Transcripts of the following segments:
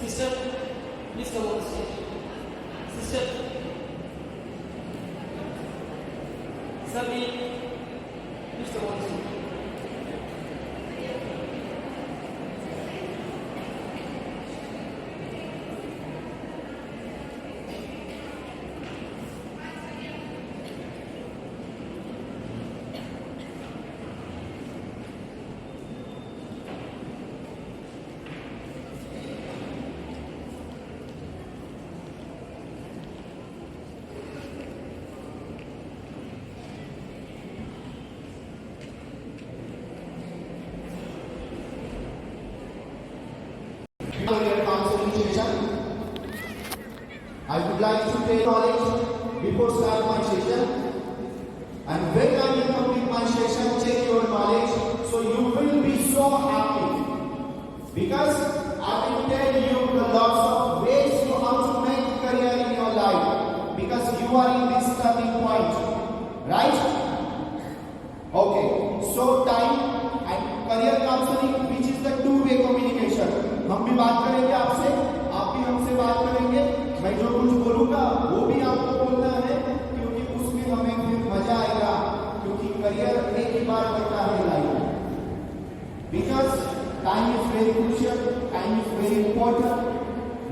Sister, please come on stage. Sister, Sabi, please come on stage. Career counseling session. I would like to take knowledge before start my session. And when I will complete my session, check your knowledge, so you will be so happy. Because I will tell you the lots of ways you how to make career in your life. Because you are in this turning point, right? Okay. So time and career counseling, which is the two-way communication. हम भी बात करेंगे आपसे, आप भी हमसे बात करेंगे। मैं जो कुछ बोलूंगा वो भी आपको बोलना है, क्योंकि उसमें हमें फिर मजा आएगा, क्योंकि करियर एक ही बार करता है life. Because time is very crucial, time is very important.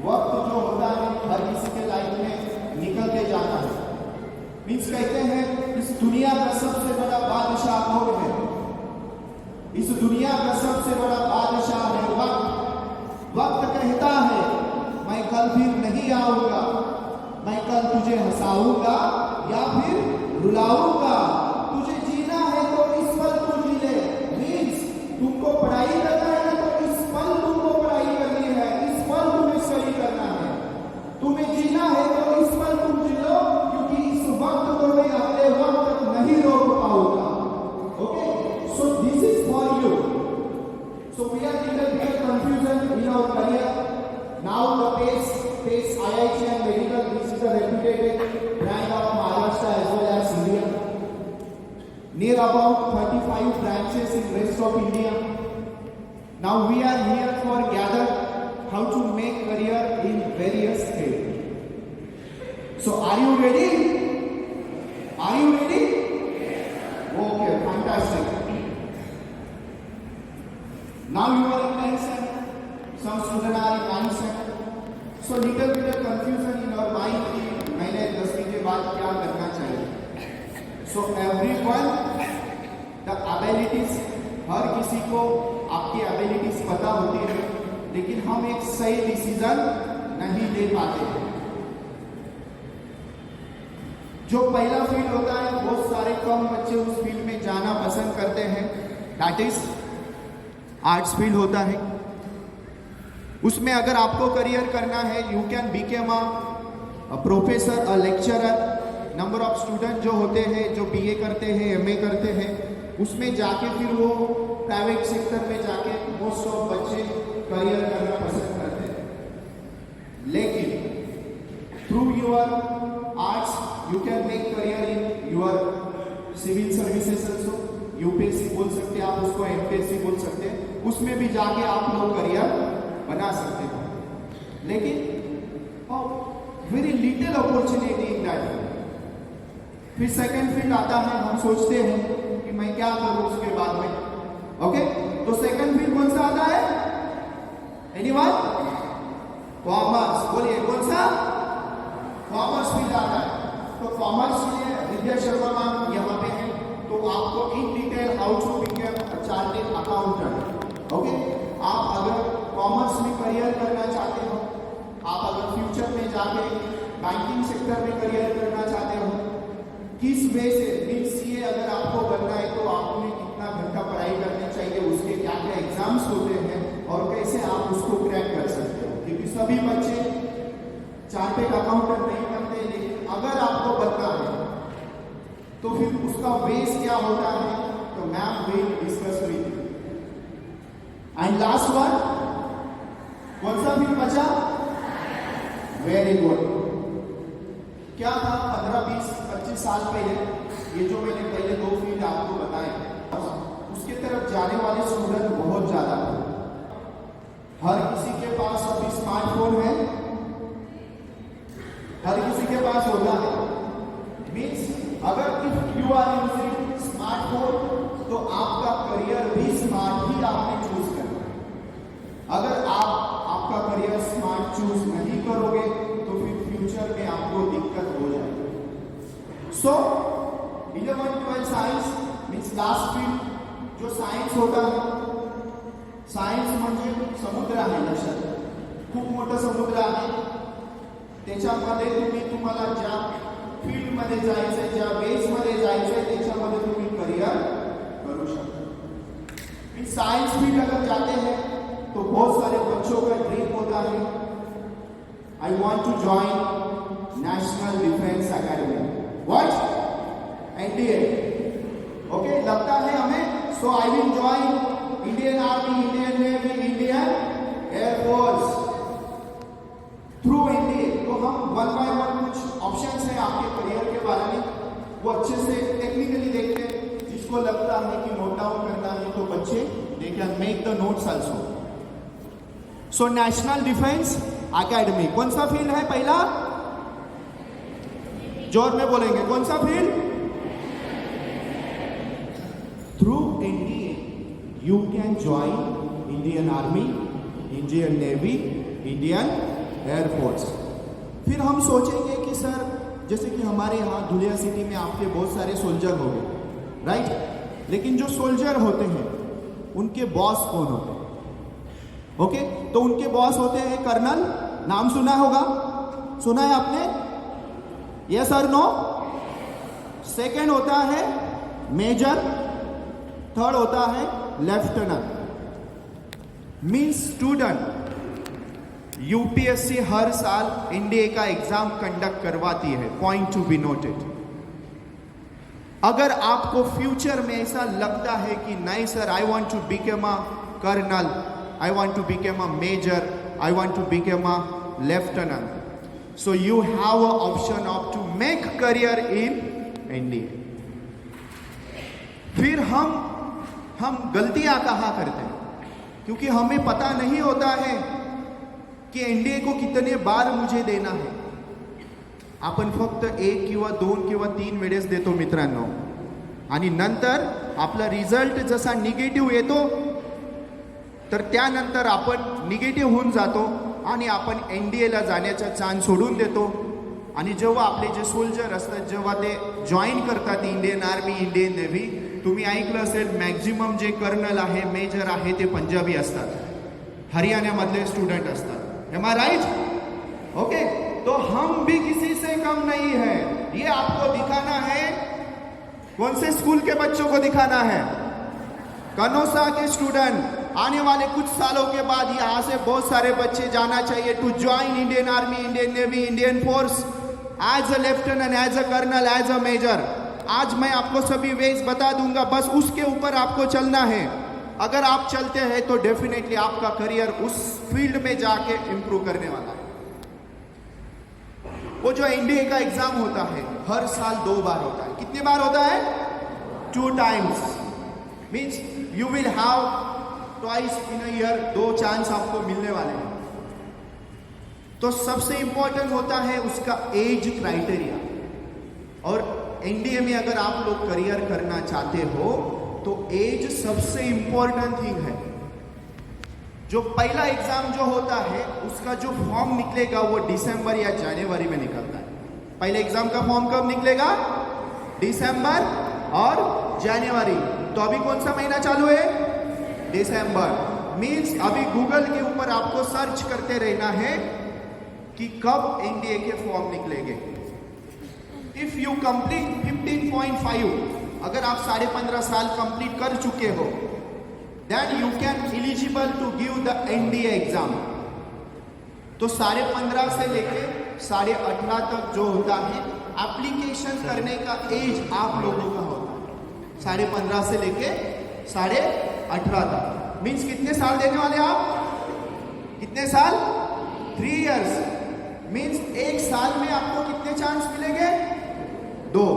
वक्त जो होता है हर किसी के लाइफ में निकलते जाता है। मीन्स कहते हैं इस दुनिया का सबसे बड़ा बादशाह कौन है? इस दुनिया का सबसे बड़ा बादशाह है वक्त। वक्त कहता है मैं कल फिर नहीं आऊंगा, मैं कल तुझे हंसाऊंगा या फिर रुलाऊंगा। तुझे जीना है तो इस पल तू जी ले। मीन्स तुमको पढ़ाई करना है तो इस पल तुमको पढ़ाई करनी है, इस पल तुम्हें स्टडी करना है। तुम्हें जीना है तो इस पल तुम जी लो, क्योंकि इस वक्त को मैं अगले वक्त तक नहीं रोक पाऊंगा। Okay, so this is for you. So we are little bit confusion in our career. Now the PACE IIT and medical, this is a reputed brand of Maharashtra as well as India. Near about 35 branches in rest of India. Now we are here for gather how to make career in various fields. So are you ready? Are you ready? Okay, fantastic. Now you are in 9th standard, some students are in 9th standard. So little bit of confusion in your mind कि मैंने 10वीं के बाद क्या करना चाहिए। So everyone, the abilities, हर किसी को आपकी abilities पता होती है, लेकिन हम एक सही डिसीजन नहीं ले पाते हैं। जो पहला फील्ड होता है बहुत सारे कम बच्चे उस फील्ड में जाना पसंद करते हैं, दैट इज आर्ट्स फील्ड होता है। उसमें अगर आपको करियर करना है, you can became a professor, a lecturer. Number of student जो होते हैं, जो बीए करते हैं, एमए करते हैं, उसमें जाके फिर वो प्राइवेट सेक्टर में जाके मोस्ट ऑफ बच्चे करियर करना पसंद करते हैं। लेकिन through your arts you can make career in your civil services also. UPSC बोल सकते हैं आप उसको, एमपीएससी बोल सकते हैं, उसमें भी जाके आप लोग करियर बना सकते हो। लेकिन very little opportunity in that field. फिर सेकंड फील्ड आता है, हम सोचते हैं कि मैं क्या करूं उसके बाद में। ओके, तो सेकंड फील्ड कौन सा आता है? एनीवन? कॉमर्स। बोलिए कौन सा? कॉमर्स फील्ड आता है। तो कॉमर्स के लिए विद्या शर्मा मैम यहाँ पे है, तो आपको in detail how to become a chartered accountant. Okay, आप अगर कॉमर्स में करियर करना चाहते हो, आप अगर फ्यूचर में जाके बैंकिंग सेक्टर में करियर करना चाहते हो, किस वे से मीन्स ये अगर आपको बनना है तो आपने कितना घंटा पढ़ाई करनी चाहिए, उसके क्या क्या एग्जाम्स होते हैं और कैसे आप उसको क्रैक कर सकते हो। क्योंकि सभी बच्चे चार्टर्ड अकाउंटेंट नहीं बनते, लेकिन अगर आपको बनना है तो फिर उसका बेस क्या होता है, तो ma'am will discuss with you. And last one, कौन सा फील्ड बचा? Very good. क्या था 15, 20, 25 साल पहले, ये जो मैंने पहले दो फील्ड आपको बताए, उसके जाने वाले स्टूडेंट बहुत ज्यादा है। हर किसी के पास अभी स्मार्टफोन चूज नहीं करोगे तो फिर फ्यूचर में आपको दिक्कत हो जाएगी। सो 11-12 सायन्स मीन्स लास्ट फील्ड जो सायन्स होता है, सायन्स म्हणजे समुद्र आहे, लक्षात खूप मोठं समुद्र आहे, त्याच्यामध्ये तुम्हाला ज्या फील्डमध्ये जायचंय, ज्या बेसमध्ये जायचंय, त्याच्यामध्ये तुम्ही करियर करू शकता। साइंस फील्ड अगर जाते हैं तो बहुत सारे बच्चों का ड्रीम होता है, I want to join national defence academy, what NDA, okay, लगता है हमें, so I will join Indian army, Indian navy, Indian air force through NDA. तो हम वन बाय वन कुछ ऑप्शंस हैं आपके करियर के बारे में, वो अच्छे से टेक्निकली देखते हैं। जिसको लगता है कि नोट डाउन करना है तो बच्चे they can make the notes also. So national defence academy कौन सा फील्ड है? पहला जोर में बोलेंगे, कौन सा field? Through NDA you can join Indian army, Indian navy, Indian air force. फिर हम सोचेंगे कि सर जैसे कि हमारे यहाँ धुलिया सिटी में आपके बहुत सारे सोल्जर हो गए, राइट, लेकिन जो सोल्जर होते हैं उनके बॉस कौन होते हैं? ओके, तो उनके बॉस होते हैं कर्नल, नाम सुना होगा, सुना है आपने? यस और नो? सेकंड होता है मेजर, थर्ड होता है लेफ्टिनेंट। मीन्स स्टूडेंट यूपीएससी हर साल एनडीए का एग्जाम कंडक्ट करवाती है, पॉइंट टू बी नोटेड। अगर आपको फ्यूचर में ऐसा लगता है कि नहीं sir, I want to become a colonel, I want to become a major, I want to become a lieutenant, so you have a option of to make career in NDA. फिर हम गलतियां कहाँ करते हैं? क्योंकि हमें पता नहीं होता है की एनडीए को कितने बार मुझे देना है। आपण फक्त 1 किंवा 2 किंवा 3 वेळेस देतो मित्रांनो, आणि नंतर आपला रिझल्ट जसा निगेटिव्ह येतो तर त्यानंतर आपण निगेटिव्ह होऊन जातो आणि आपण एनडीएला जाण्याचा चान्स सोडून देतो। आणि जेव्हा आपले जे सोल्जर असतात, जेव्हा ते जॉईन करतात इंडियन आर्मी, इंडियन नेव्ही, तुम्ही ऐकलं असेल मॅक्झिमम जे कर्नल आहे, मेजर आहे, ते पंजाबी असतात, हरियाणामधले स्टूडेंट असतात। एम आई राइट? ओके, तो हम भी किसी से कम नहीं है। ये आपको दिखाना है, कौन से स्कूल के बच्चों को दिखाना है? कनौसा के स्टूडेंट। आने वाले कुछ सालों के बाद यहाँ से बहुत सारे बच्चे जाना चाहिए to join Indian army, Indian navy, Indian force, as a lieutenant, as a colonel, as a major. आज मैं आपको सभी वेज बता दूंगा, बस उसके ऊपर आपको चलना है। अगर आप चलते हैं तो डेफिनेटली आपका करियर उस फील्ड में जाके इंप्रूव करने वाला है। वो जो एनडीए का एग्जाम होता है हर साल 2 बार होता है। कितनी बार होता है? 2 times. Means you will have twice in a year, 2 chance आपको मिलने वाले हैं। तो सबसे इंपॉर्टेंट होता है उसका एज क्राइटेरिया। और एनडीए में अगर आप लोग करियर करना चाहते हो तो एज सबसे इंपॉर्टेंट थिंग है। जो पहला एग्जाम जो होता है उसका जो फॉर्म निकलेगा वो दिसंबर या जनवरी में निकलता है। पहले एग्जाम का फॉर्म कब निकलेगा? दिसंबर और जनवरी। तो अभी कौन सा महीना चालू है? दिसंबर। मीन्स अभी गूगल के ऊपर आपको सर्च करते रहना है कि कब एनडीए के फॉर्म निकलेंगे। इफ यू कंप्लीट 15.5, अगर आप 15.5 साल कंप्लीट कर चुके हो, then you can eligible to give the NDA exam। तो 15.5 से लेके 18.5 तक जो होता है एप्लीकेशन करने का एज आप लोगों का होता है 15.5 से लेके 18.5 तक। मीन्स कितने साल देने वाले आप? कितने साल? 3 years। मीन्स 1 साल में आपको कितने चांस मिलेंगे? 2।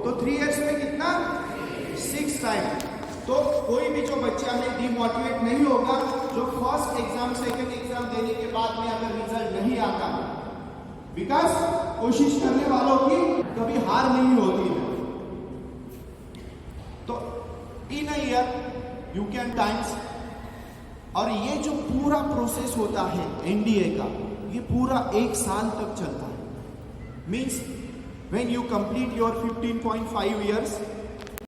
तो 3 years में कितना? 6 टाइम। तो कोई भी जो बच्चा है डिमोटिवेट नहीं होगा, जो फर्स्ट एग्जाम, सेकंड एग्जाम देने के बाद में अगर रिजल्ट नहीं आता, बिकॉज कोशिश करने वालों की कभी हार नहीं होती है। तो in a year you can times और ये जो पूरा प्रोसेस होता है एनडीए का, ये पूरा 1 साल तक चलता है. Means when you complete your 15.5 years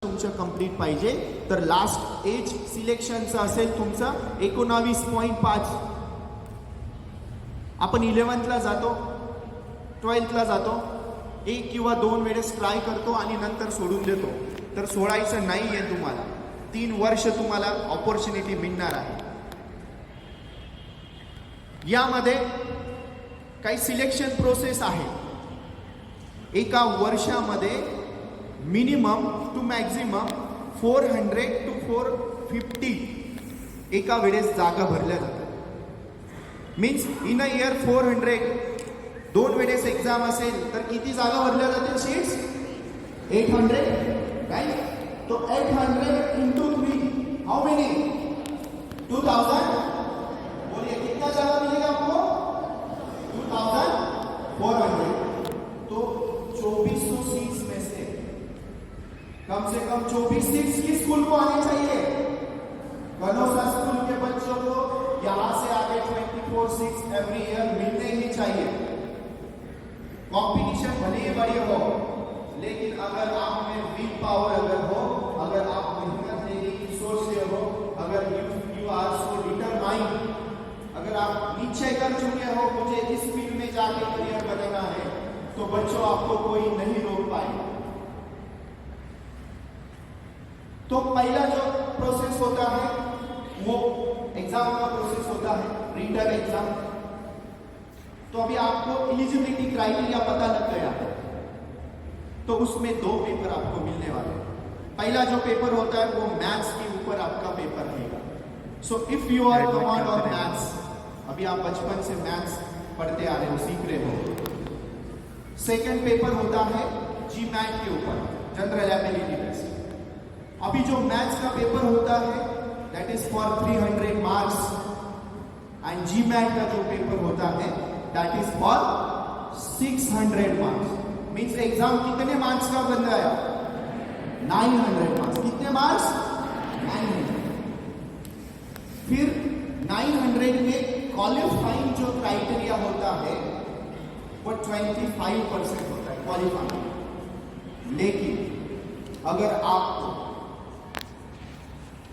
तुमचं कंप्लीट पाहिजे, तर लास्ट एज सिलेक्शनचं असेल तुमचं 19.5. आपण 11thला जातो, 12thला जातो, 1 किंवा 2 वेळेस ट्राय करतो आणि नंतर सोडून देतो. तर सोडायचं नाही आहे तुम्हाला. 3 वर्ष तुम्हाला ऑपॉर्च्युनिटी मिळणार आहे. यामध्ये काही सिलेक्शन प्रोसेस आहे. एका वर्षामध्ये मिनिमम टू मॅक्झिमम 400 to 450 एका वेळेस जागा भरल्या जातात. मीन्स इन अ इयर 400, 2 वेळेस एक्झाम असेल तर किती जागा भरल्या जातील सीट्स? 800, राइट? तो 800 into 3 हाउ मेनी? 2000. बोलिए कितना जागा मिलेगा आपको? 2400. तो 2400 सीट्स में से कम 24 सीट्स किस स्कूल को आने चाहिए? कनौसा स्कूल के बच्चों को यहां से आगे 24 सीट्स एवरी ईयर मिलने ही चाहिए. कंपटीशन भले ही बड़ी हो, लेकिन अगर आप में विल पावर अगर हो, अगर आप मेहनत देने की सोच से हो, अगर यू आर सो डिटरमाइंड, अगर आप निश्चय कर चुके हो मुझे इस फील्ड में जाके करियर बनाना है, तो बच्चों आपको कोई नहीं रोक पाएगा. तो पहला जो प्रोसेस होता है वो एग्जाम का प्रोसेस होता है, रिटन एग्जाम. तो अभी आपको एलिजिबिलिटी क्राइटेरिया पता लग गया, तो उसमें 2 पेपर आपको मिलने वाले हैं. पहला जो पेपर होता है वो मैथ्स के ऊपर आपका पेपर रहेगा. So if you R command on maths, अभी आप बचपन से मैथ्स पढ़ते आ रहे हो, सीख रहे हो. सेकेंड पेपर होता है जीमैट के ऊपर, जनरल एबिलिटी टेस्ट. अभी जो मैथ्स का पेपर होता है that is for 300 marks, and GMAT का जो पेपर होता है that is for 600 marks. Means exam कितने मार्क्स का बन गया? 900 मार्क्स. कितने मार्क्स? 900. फिर 900 में क्वालिफाइंग जो क्राइटेरिया होता है वो 25% होता है क्वालिफाइंग. लेकिन अगर आपको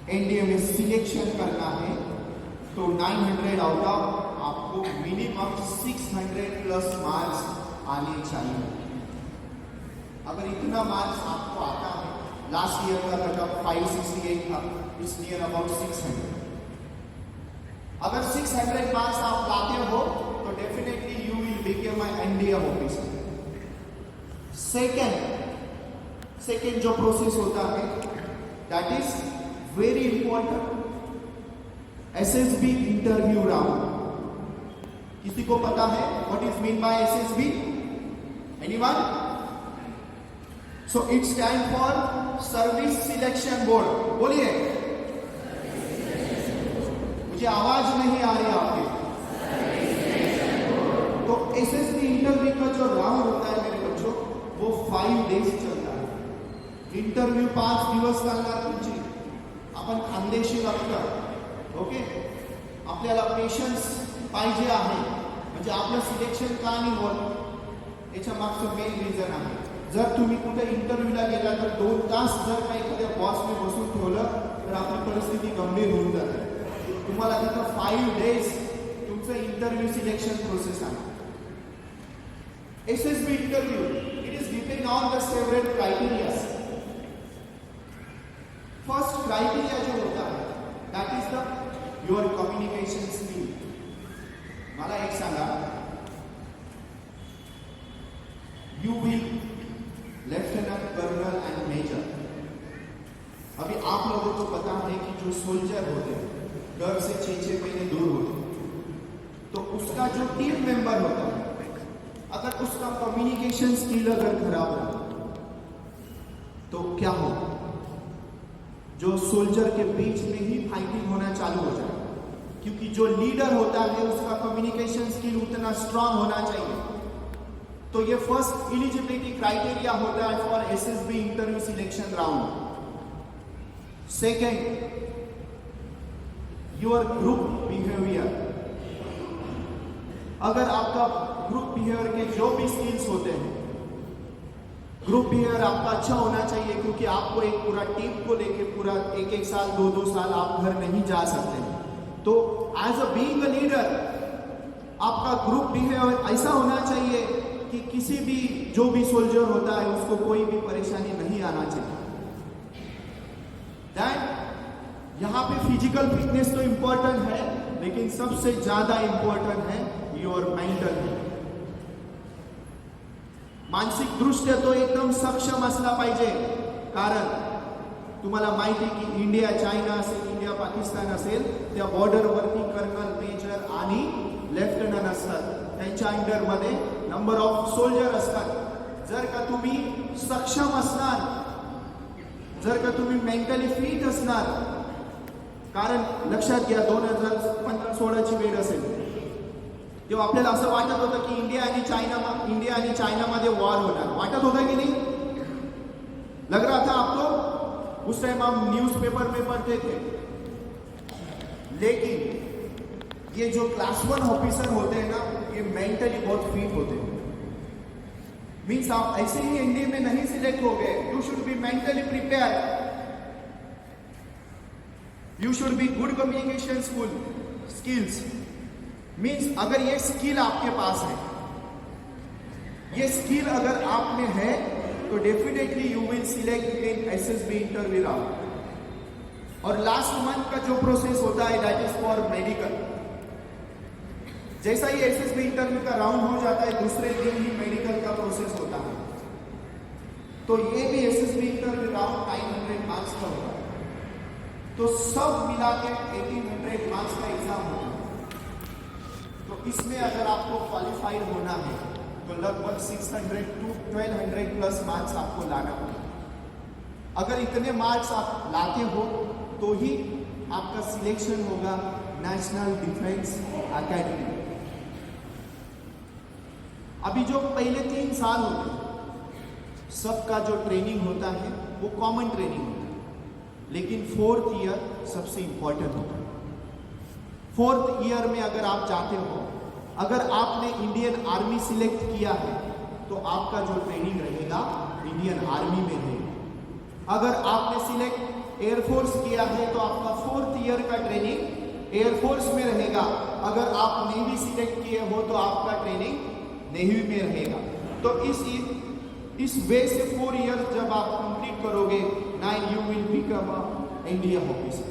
एनडीए में सिलेक्शन करना है तो 900 आउट ऑफ आपको मिनिमम 600 प्लस मार्क्स आने चाहिए. अगर इतना मार्क्स आपको आता है, लास्ट ईयर का कट ऑफ 568 था, इस ईयर अबाउट 600. अगर 600 मार्क्स आप लाते हो तो definitely you will become an NDA officer. Second जो प्रोसेस होता है that is very important, SSB interview round. किसी को पता है what is mean by SSB? Anyone? So it stand for service selection board. बोलिए, मुझे आवाज नहीं आ रही आपके. तो एसएसबी इंटरव्यू का जो राउंड होता है मेरे बच्चों, वो 5 डेज चलता है. इंटरव्यू 5 दिवस चालणार तुमची. आपण खानदेशी लागतं. ओके, आपल्याला पेशन्स पाहिजे आहे. म्हणजे आपलं सिलेक्शन का नाही होत याच्या मागचं मेन रिझन आहे. जर तुम्ही कुठे इंटरव्ह्यूला गेला तर 2 तास जर काही एखाद्या बॉसने बसून ठेवलं तर आपली परिस्थिती गंभीर होऊन जाते. तुम्हाला तिथं 5 डेज तुमचं इंटरव्ह्यू सिलेक्शन प्रोसेस आहे. SSB interview it is depend on the several criterias. First criteria जो होता है that is the your communication skill. मला एक सांगा, you will lieutenant colonel and major. अभी आप लोगों को पता है कि जो सोल्जर होते हैं डर से 6-6 महीने दूर होते हैं, तो उसका जो टीम मेंबर होता है, अगर उसका कम्युनिकेशन स्किल अगर खराब हो तो क्या हो? जो सोल्जर के बीच में ही फाइटिंग होना चालू हो जाए. क्योंकि जो लीडर होता है उसका कम्युनिकेशन स्किल उतना स्ट्रांग होना चाहिए. तो ये फर्स्ट एलिजिबिलिटी क्राइटेरिया होता है for SSB interview selection round. Second, your group behaviour. अगर आपका ग्रुप बिहेवियर के जो भी स्किल्स होते हैं, ग्रुप बिहेवियर आपका अच्छा होना चाहिए, क्योंकि आपको एक पूरा टीम को लेके पूरा एक साल 2 साल आप घर नहीं जा सकते। तो as a being a leader आपका ग्रुप बिहेवियर ऐसा होना चाहिए कि किसी भी जो भी सोल्जर होता है उसको कोई भी परेशानी नहीं आना चाहिए। दैट यहाँ पे फिजिकल फिटनेस तो इंपॉर्टेंट है, लेकिन सबसे ज्यादा इंपॉर्टेंट है योर मेंटल हेल्थ। मानसिक दृष्ट्या तो एकदम सक्षम असला पाहिजे, कारण तुम्हाला माहिती की इंडिया चायना असेल, इंडिया पाकिस्तान असेल, त्या बॉर्डरवरती कर्नल, मेजर आणि लेफ्टनंट असतात, त्यांच्या अंडरमध्ये नंबर ऑफ सोल्जर असतात। जर का तुम्ही सक्षम असणार, जर का तुम्ही मेंटली फिट असणार, कारण लक्षात घ्या 2015-16 ची वेळ असेल तेव्हा आपल्याला असं वाटत होतं की इंडिया आणि चायनामध्ये वॉर होणार, वाटत होता कि नहीं? लग रहा था आपको? उस टाइम हम न्यूज़पेपर में पढ़ते थे। लेकिन ये जो क्लास 1 ऑफिसर होते हैं ना, ये मेंटली बहुत फिट होते हैं। मीन्स आप ऐसे ही एनडीए में नहीं सिलेक्ट हो गए, you should be mentally prepare, you should be good communication skills. Means अगर ये स्किल आपके पास है, ये स्किल अगर आप में है, तो definitely you will select in SSB interview round. और लास्ट मंथ का जो प्रोसेस होता है दैट इज फॉर मेडिकल। जैसा ही एसएसबी इंटरव्यू का राउंड हो जाता है, दूसरे दिन ही मेडिकल का प्रोसेस होता है। तो ये भी एसएसबी इंटरव्यू राउंड 900 मार्क्स का होता है। तो सब मिला के 1800 मार्क्स का एग्जाम होता है। तो इसमें अगर आपको क्वालिफाइड होना है तो लगभग 600 to 1200 प्लस मार्क्स आपको लाना होगा। अगर इतने मार्क्स आप लाते हो तो ही आपका सिलेक्शन होगा नेशनल डिफेंस एकेडमी। अभी जो पहले 3 साल होते हैं सबका जो ट्रेनिंग होता है वो कॉमन ट्रेनिंग होता है, लेकिन 4th ईयर सबसे इंपॉर्टेंट होता है। 4th ईयर में अगर आप जाते हो, अगर आपने इंडियन आर्मी सिलेक्ट किया है तो आपका जो ट्रेनिंग रहेगा इंडियन आर्मी में रहेगा। अगर आपने सिलेक्ट एयरफोर्स किया है तो आपका 4th ईयर का ट्रेनिंग एयरफोर्स में रहेगा। अगर आप नेवी सिलेक्ट किए हो तो आपका ट्रेनिंग नेवी में रहेगा। तो इस वे से 4 ईयर जब आप कंप्लीट करोगे, 9 you will become a India officer.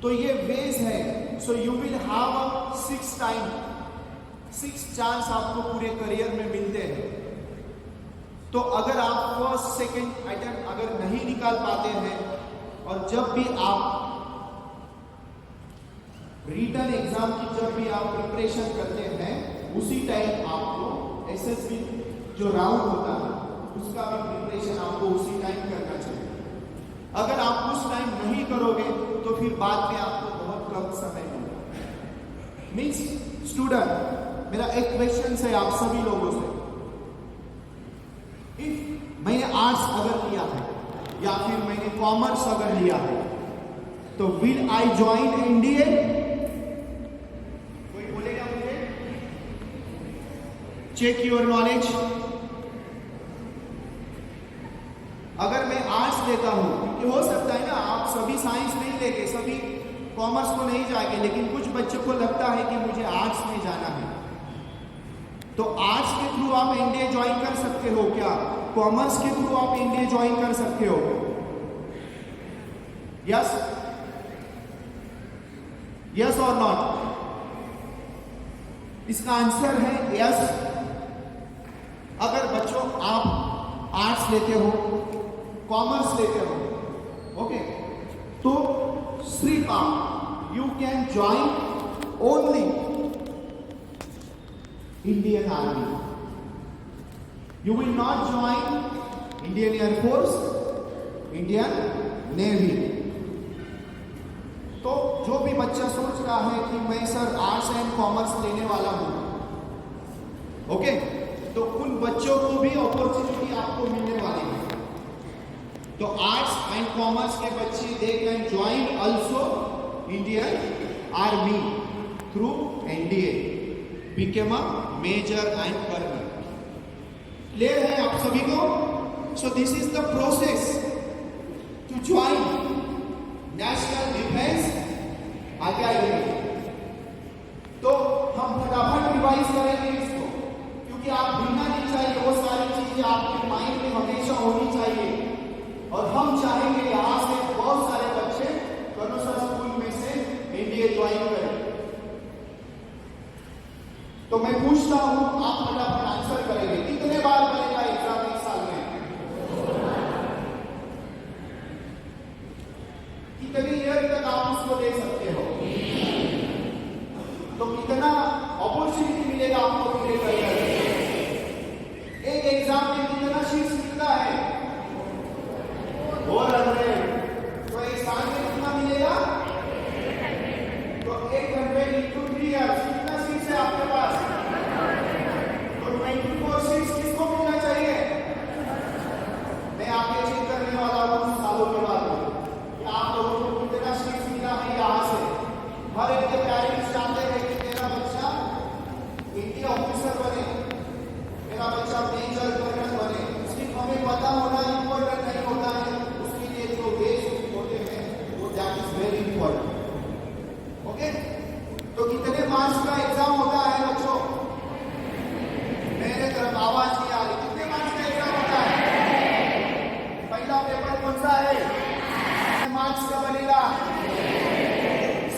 तो ये वेज है। So you will have a 6 chance आपको पूरे करियर में मिलते हैं। तो अगर आप फर्स्ट सेकंड अटेम्प्ट अगर नहीं निकाल पाते हैं, और जब भी आप रिटन एग्जाम की जब भी आप प्रिपरेशन करते हैं, उसी टाइम आपको एसएसबी जो राउंड होता है उसका भी प्रिपरेशन आपको उसी टाइम करना चाहिए। अगर आप उस टाइम नहीं करोगे तो फिर बाद में आपको बहुत कम समय मिलेगा। मीन्स स्टूडेंट, मेरा एक क्वेश्चन है आप सभी लोगों से, इफ मैंने आर्ट्स अगर लिया है या फिर मैंने कॉमर्स अगर लिया है, तो विल आई ज्वाइन एनडीए? कोई बोलेगा मुझे? Check your knowledge. अगर मैं आर्ट्स लेता हूं, क्योंकि हो सकता है ना आप सभी साइंस नहीं लेंगे, सभी कॉमर्स को नहीं जाएंगे, लेकिन कुछ बच्चों को लगता है कि मुझे आर्ट्स में जाना है, तो आर्ट्स के थ्रू आप एनडीए ज्वाइन कर सकते हो क्या? कॉमर्स के थ्रू आप एनडीए ज्वाइन कर सकते हो? यस, यस और नॉट? इसका आंसर है यस। अगर बच्चों आप आर्ट्स लेते हो, कॉमर्स लेते हो, ओके, तो सिर्फ आप you can join only Indian army. You will not join Indian air force, Indian navy. तो जो भी बच्चा सोच रहा है कि मैं सर आर्ट्स एंड कॉमर्स लेने वाला हूं, ओके, तो उन बच्चों को भी अपॉर्चुनिटी आपको मिलने वाली है। तो आर्ट्स एंड कॉमर्स के बच्चे they can join also Indian Army through NDA, became a major and colonel. Clear है आप सभी को? So this is the process to join National Defense Academy. तो हम फटाफट रिवाइज करेंगे इसको, क्योंकि आप भूलना नहीं चाहिए, वो सारी चीजें आपके माइंड में हमेशा होनी चाहिए। और हम चाहेंगे यहाँ से बहुत सारे बच्चे कनोसा स्कूल में से एनडीए ज्वाइन करें। तो मैं पूछता हूं, आप फटाफट आंसर करेंगे, कितने बार बनेगा एग्जाम एक साल में? कितने ईयर तक आप उसको दे सकते हो? तो कितना अपॉर्चुनिटी मिलेगा आपको क्लियर करने? एक एग्जाम में कितना शीट्स मिलता है? 400। तो एक साल में कितना मिलेगा? तो 100 into 3 years कितना सीट्स है आपके पास? तो 24 सीट्स किसको मिलना चाहिए? मैं आगे चेक करने वाला हूँ कुछ सालों के बाद कि आप लोगों को कितना सीट्स मिला है यहाँ से। हर एक के पेरेंट्स चाहते हैं कि मेरा बच्चा इंडिया ऑफिसर बने, मेरा बच्चा मेजर कर्नल बने। सिर्फ हमें पता होना इम्पोर्टेंट नहीं होता है, उसके लिए जो बेस होते हैं वो that is very important. Okay, तो कितने मार्क्स का एग्जाम होता है बच्चों? मेरे तरफ आवाज नहीं आ रही। कितने मार्क्स का एग्जाम होता है? पहला पेपर कौन सा है? मार्क्स का बनेगा।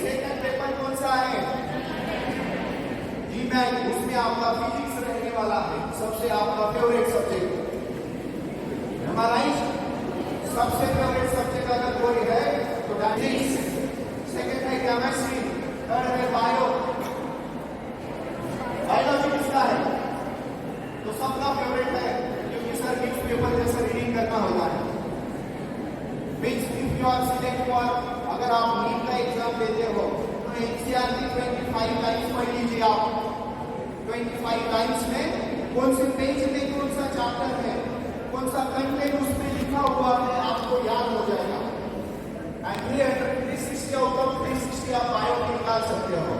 सेकंड पेपर कौन सा है? जीमैट, उसमें आपका फिजिक्स रहने वाला है, सबसे आपका फेवरेट सब्जेक्ट। हमारा सबसे फेवरेट सब्जेक्ट अगर कोई है तो फिजिक्स, सेकंड है केमिस्ट्री, थर्ड है बायो। बायोलॉजी किसका है? तो सबका फेवरेट है, क्योंकि सर न्यूज पेपर जैसे रीडिंग करना होता है। Means if you are select for, अगर आप नीट का एग्जाम देते हो तो एनसीईआरटी 25 टाइम्स पढ़ लीजिए आप। 25 टाइम्स में कौन से पेज में कौन सा चैप्टर है, कौन सा कंटेंट उसमें लिखा हुआ है, आपको याद हो जाएगा। एंड हियर 360 आउट ऑफ 360 आप बायो में निकाल सकते हो।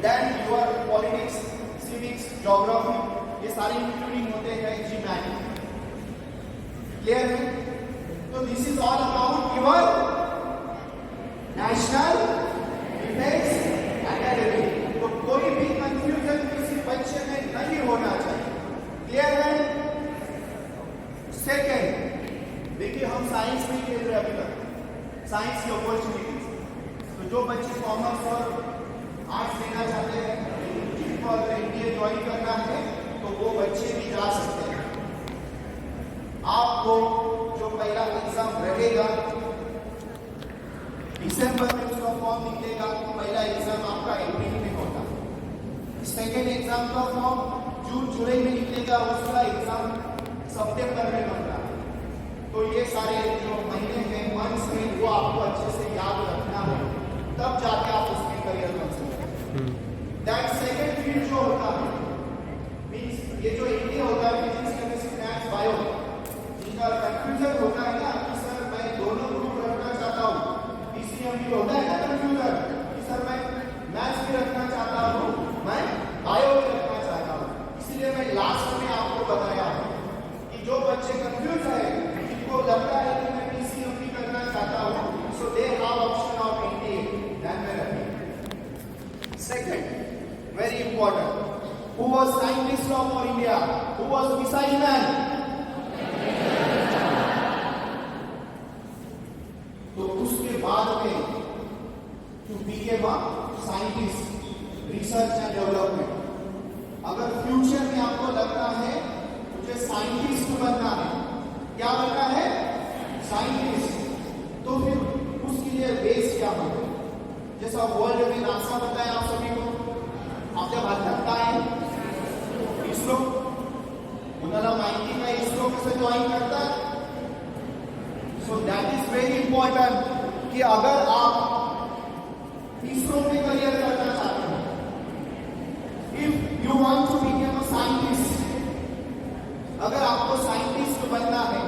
Then your politics, civics, geography, ये सारे इंक्लूडिंग होते हैं जीमैट। क्लियर है? तो this is all about your national defence academy. तो कोई भी कंफ्यूजन किसी बच्चे में नहीं होना चाहिए। क्लियर है? सेकेंड, देखिए हम साइंस नहीं खेल रहे अभी तक, साइंस की अपॉर्चुनिटीज। तो जो बच्चे कॉमर्स और आर्ट्स लेना चाहते हैं, जिनको अगर एनडीए ज्वाइन करना है तो वो बच्चे भी जा सकते हैं। आपको जो पहला एग्जाम रहेगा दिसंबर में उसका फॉर्म निकलेगा, तो पहला एग्जाम आपका अप्रैल में होगा। सेकेंड एग्जाम का फॉर्म जून जुलाई में निकलेगा, उसका एग्जाम सितंबर में होगा। तो ये सारे जो महीने हैं, मंथ्स हैं, वो आपको अच्छे से याद रखना है, तब जाके आप उसमें करियर बन सकते हैं। दैट सेकेंड फील्ड जो होता है, मीन्स ये जो एनडीए होता है, फिजिक्स, केमिस्ट्री, मैथ्स, बायो, जिनका कंफ्यूजन होता है ना कि सर मैं दोनों ग्रुप रखना चाहता हूँ, इसलिए हम होता है ना कंफ्यूजन कि सर मैं मैथ्स भी रखना चाहता हूँ, मैं बायो भी रखना चाहता हूँ। इसलिए मैं लास्ट में आपको बताया कि जो बच्चे कंफ्यूज है, जिनको लगता है कि मैं पीसीएम भी करना चाहता हूँ, so they have option of NDA, ध्यान में रखिए। Second, very important, who was scientist of our India? Who was missile man? तो उसके बाद में to become a scientist, research and development. अगर फ्यूचर में आपको लगता है मुझे साइंटिस्ट बनना है, क्या बनना है? साइंटिस्ट, तो फिर उसके लिए बेस क्या होगा? जैसा वर्ल्ड में नासा बताया आप सभी को, आपके बात लगता है इसरो, 1990 में इसरो से ज्वाइन करता है। So that is very important कि अगर आप इसरो में करियर करना चाहते हो, if you want to become a scientist, अगर आपको साइंटिस्ट बनना है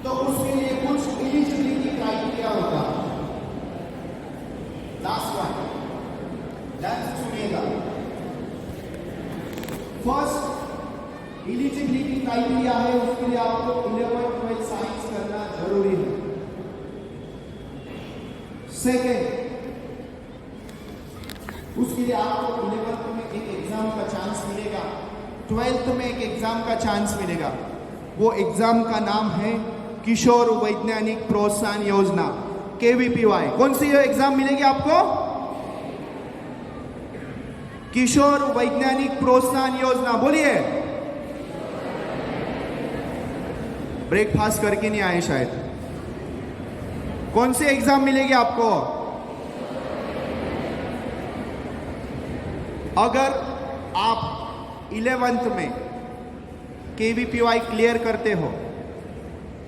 तो उसके लिए कुछ एलिजिबिलिटी ध्यान से सुनिएगा। फर्स्ट एलिजिबिलिटी क्राइटेरिया है, उसके लिए आपको 11-12 साइंस करना जरूरी है। सेकेंड, उसके लिए आपको 11th में एक एग्जाम का चांस मिलेगा, 12th में एक एग्जाम का चांस मिलेगा। वो एग्जाम का नाम है किशोर वैज्ञानिक प्रोत्साहन योजना, KVPY। कौन सी एग्जाम मिलेगी आपको? किशोर वैज्ञानिक प्रोत्साहन योजना। बोलिए। ब्रेकफास्ट करके नहीं आए शायद। कौन सी एग्जाम मिलेगी आपको? अगर आप 11th में KVPY क्लियर करते हो,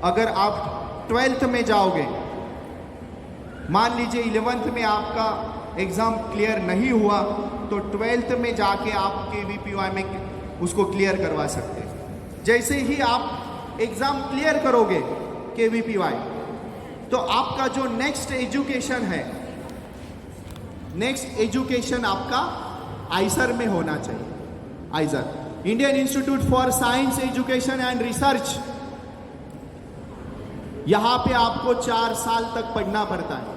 अगर आप 12th में जाओगे, मान लीजिए 11th में आपका एग्जाम क्लियर नहीं हुआ, तो 12th में जाके आप KVPY में उसको क्लियर करवा सकते हैं। जैसे ही आप एग्जाम क्लियर करोगे KVPY, तो आपका जो नेक्स्ट एजुकेशन है, नेक्स्ट एजुकेशन आपका आइसर में होना चाहिए। Eicher, Indian institute for science education and research. यहां पे आपको 4 साल तक पढ़ना पड़ता है।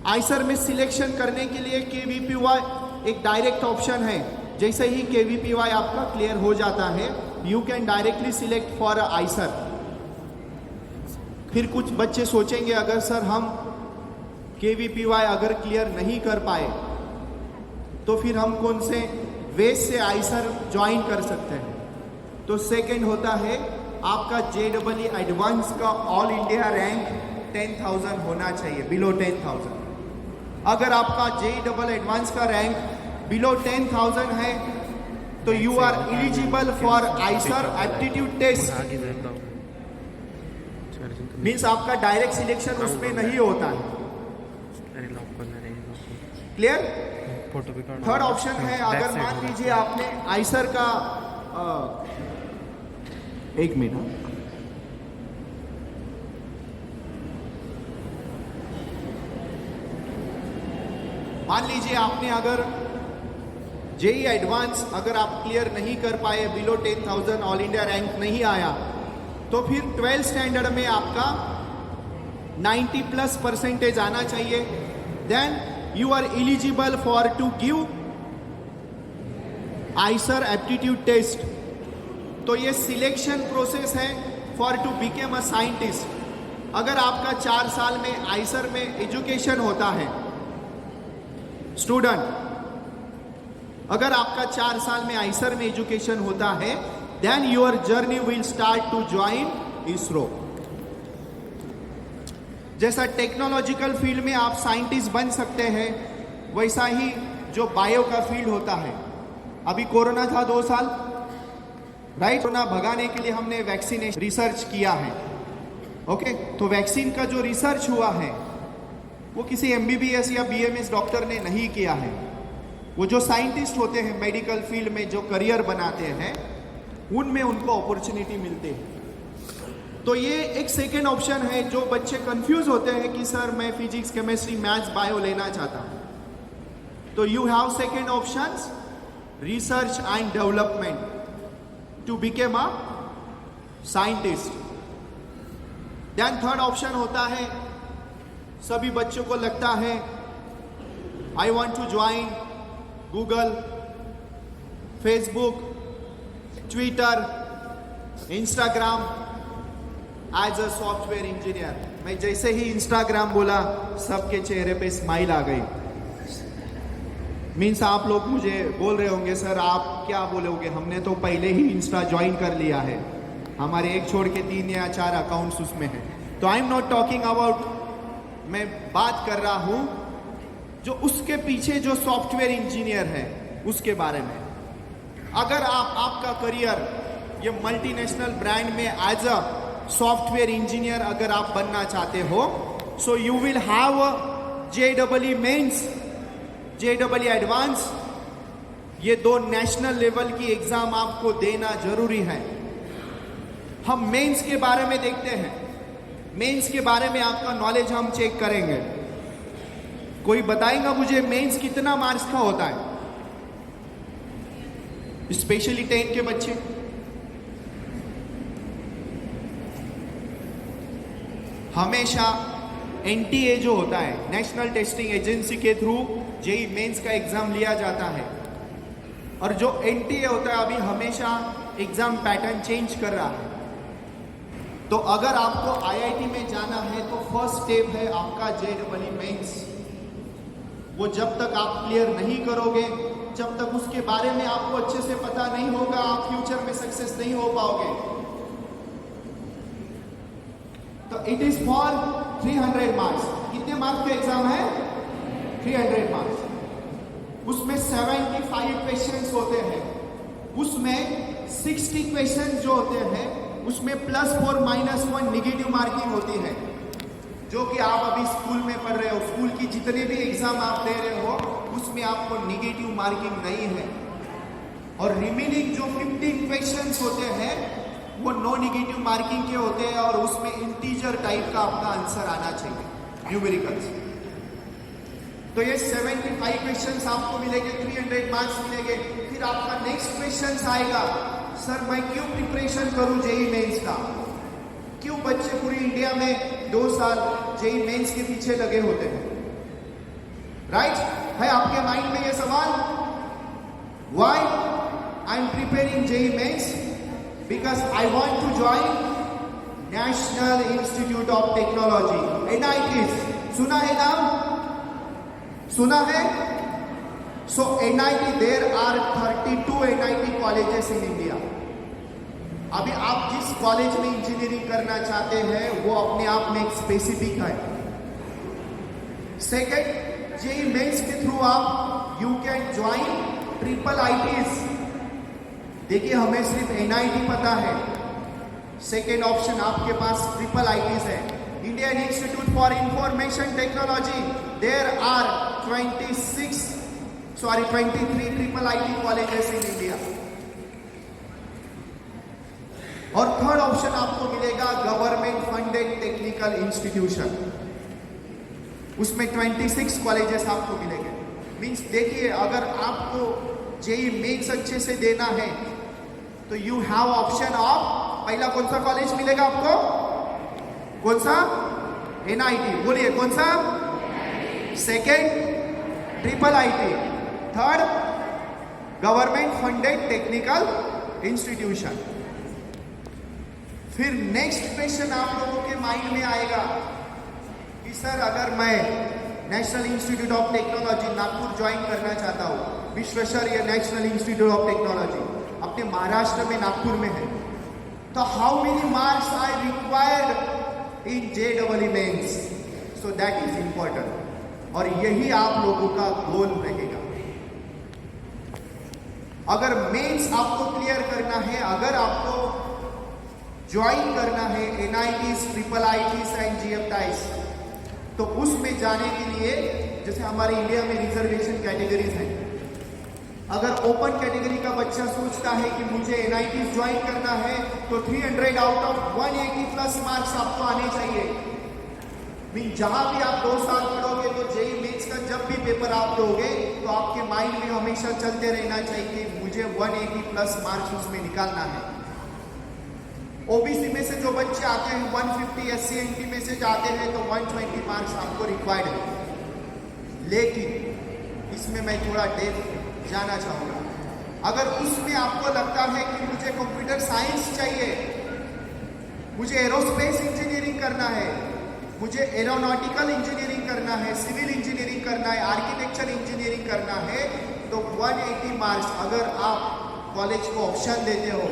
आइसर में सिलेक्शन करने के लिए KVPY एक डायरेक्ट ऑप्शन है। जैसे ही KVPY आपका क्लियर हो जाता है, you can directly select for Eicher. फिर कुछ बच्चे सोचेंगे, अगर सर हम KVPY अगर क्लियर नहीं कर पाए, तो फिर हम कौन से वे से आइसर ज्वाइन कर सकते हैं? तो सेकंड होता है आपका JEE एडवांस का ऑल इंडिया रैंक 10,000 होना चाहिए, बिलो 10,000। अगर आपका JEE एडवांस का रैंक बिलो 10,000 है, तो you are eligible for IISER aptitude test. Means आपका डायरेक्ट सिलेक्शन उसमें नहीं होता है। क्लियर? थर्ड ऑप्शन है, अगर मान लीजिए आपने आइसर का एक मिनट, मान लीजिए आपने अगर JEE एडवांस अगर आप क्लियर नहीं कर पाए, बिलो 10,000 ऑल इंडिया रैंक नहीं आया, तो फिर 12th स्टैंडर्ड में आपका 90+% आना चाहिए। Then you are eligible for to give IISER aptitude test. तो ये सिलेक्शन प्रोसेस है for to became a scientist. अगर आपका 4 साल में आइसर में एजुकेशन होता है, स्टूडेंट, अगर आपका 4 साल में आइसर में एजुकेशन होता है, then your journey will start to join ISRO. जैसा टेक्नोलॉजिकल फील्ड में आप साइंटिस्ट बन सकते हैं, वैसा ही जो बायो का फील्ड होता है। अभी कोरोना था 2 साल, राइट? कोरोना भगाने के लिए हमने वैक्सीनेशन रिसर्च किया है। ओके, तो वैक्सीन का जो रिसर्च हुआ है, वो किसी MBBS या BMS डॉक्टर ने नहीं किया है। वो जो साइंटिस्ट होते हैं मेडिकल फील्ड में, जो करियर बनाते हैं, उनमें उनको अपॉर्चुनिटी मिलती है। तो ये एक सेकेंड ऑप्शन है। जो बच्चे कंफ्यूज होते हैं कि सर मैं फिजिक्स, केमिस्ट्री, मैथ्स, बायो लेना चाहता हूं, तो you have second options, research and development to became a scientist. Then third option होता है, सभी बच्चों को लगता है I want to join Google, Facebook, Twitter, Instagram as a software engineer. मैं जैसे ही इंस्टाग्राम बोला, सबके चेहरे पे स्माइल आ गई। मीन्स आप लोग मुझे बोल रहे होंगे, सर आप क्या बोलोगे, हमने तो पहले ही इंस्टा ज्वाइन कर लिया है, हमारे एक छोड़ के 3 या 4 अकाउंट्स उसमें हैं। तो I am not talking about, मैं बात कर रहा हूं जो उसके पीछे जो सॉफ्टवेयर इंजीनियर है उसके बारे में। अगर आपका करियर ये मल्टीनेशनल ब्रांड में एज अ सॉफ्टवेयर इंजीनियर अगर आप बनना चाहते हो, so you will have JEE mains, JEE advance, ये 2 नेशनल लेवल की एग्जाम आपको देना जरूरी है। हम मेंस के बारे में देखते हैं। मेंस के बारे में आपका नॉलेज हम चेक करेंगे। कोई बताएगा मुझे मेंस कितना मार्क्स का होता है? स्पेशली 10 के बच्चे। हमेशा एनटीए जो होता है, नेशनल टेस्टिंग एजेंसी के थ्रू जेई मेंस का एग्जाम लिया जाता है, और जो एनटीए होता है अभी हमेशा एग्जाम पैटर्न चेंज कर रहा है। तो अगर आपको आईआईटी में जाना है तो फर्स्ट स्टेप है आपका जेईई मेंस। वो जब तक आप क्लियर नहीं करोगे, जब तक उसके बारे में आपको अच्छे से पता नहीं होगा, आप फ्यूचर में सक्सेस नहीं हो पाओगे। तो इट इज फॉर 300 मार्क्स। कितने मार्क्स का एग्जाम है? 300 मार्क्स। उसमें 75 क्वेश्चंस होते हैं। उसमें 60 क्वेश्चंस जो होते हैं उसमें +4 -1 निगेटिव मार्किंग होती है, जो कि आप अभी स्कूल में पढ़ रहे हो। स्कूल की जितने भी एग्जाम आप दे रहे हो उसमें आपको निगेटिव मार्किंग नहीं है। और रिमेनिंग जो 15 क्वेश्चंस होते हैं वो नो निगेटिव मार्किंग के होते हैं, और उसमें इंटीजर टाइप का आपका आंसर आना चाहिए, न्यूमेरिकल्स। तो ये 75 क्वेश्चंस आपको मिलेंगे, 300 मार्क्स मिलेंगे। फिर आपका नेक्स्ट क्वेश्चन आएगा, सर मैं क्यों प्रिपरेशन करूं जेईई मेंस का? क्यों बच्चे पूरी इंडिया में 2 साल जेईई मेंस के पीछे लगे होते हैं? राइट? है आपके माइंड में ये सवाल? Why I am preparing JEE mains? Because I want to join national institute of technology, NIT। सुना है नाम? सुना है? So NIT, there are 32 NIT colleges in India. अभी आप जिस कॉलेज में इंजीनियरिंग करना चाहते हैं वो अपने आप में एक स्पेसिफिक है। सेकेंड, जेईई मेंस के थ्रू आप यू कैन ज्वाइन IIITs। देखिए हमें सिर्फ NIT पता है, सेकेंड ऑप्शन आपके पास IIITs है। Indian institute for information technology, there are 23 IIIT colleges in India. और थर्ड ऑप्शन आपको मिलेगा गवर्नमेंट फंडेड टेक्निकल इंस्टीट्यूशन, उसमें 26 कॉलेजेस आपको मिलेंगे। मींस देखिए, अगर आपको जेईई मेंस अच्छे से देना है तो यू हैव ऑप्शन ऑफ, पहला कौन सा कॉलेज मिलेगा आपको? कौन सा? NIT। बोलिए कौन सा? Second IIIT, third government funded technical institution. फिर नेक्स्ट क्वेश्चन आप लोगों के माइंड में आएगा कि सर अगर मैं national institute of technology Nagpur join करना चाहता हूँ, Visvesvaraya national institute of technology अपने महाराष्ट्र में नागपुर में है, तो how many marks I required in JEE mains? So that is important, और यही आप लोगों का गोल रहेगा। अगर मेंस आपको क्लियर करना है, अगर आपको ज्वाइन करना है NITs, IIITs एंड GFTIs, तो उसमें जाने के लिए जैसे हमारे इंडिया में रिजर्वेशन कैटेगरीज हैं। अगर ओपन कैटेगरी का बच्चा सोचता है कि मुझे NITs ज्वाइन करना है तो 300 आउट ऑफ 180 प्लस मार्क्स आपको आने चाहिए। मीन जहां भी आप 2 साल पढ़ोगे तो जेईई मेंस का जब भी पेपर आप दोगे तो आपके माइंड में हमेशा चलते रहना चाहिए कि मुझे 180 प्लस मार्क्स उसमें निकालना है। ओबीसी में से जो बच्चे आते हैं 150, SC NT में से जाते हैं तो 120 मार्क्स आपको रिक्वायर्ड है। लेकिन इसमें मैं थोड़ा डेप्थ जाना चाहूँगा। अगर उसमें आपको लगता है कि मुझे कंप्यूटर साइंस चाहिए, मुझे एरोस्पेस इंजीनियरिंग करना है, मुझे एरोनॉटिकल इंजीनियरिंग करना है, सिविल इंजीनियरिंग करना है, आर्किटेक्चर इंजीनियरिंग करना है, तो 180 मार्क्स अगर आप कॉलेज को ऑप्शन देते हो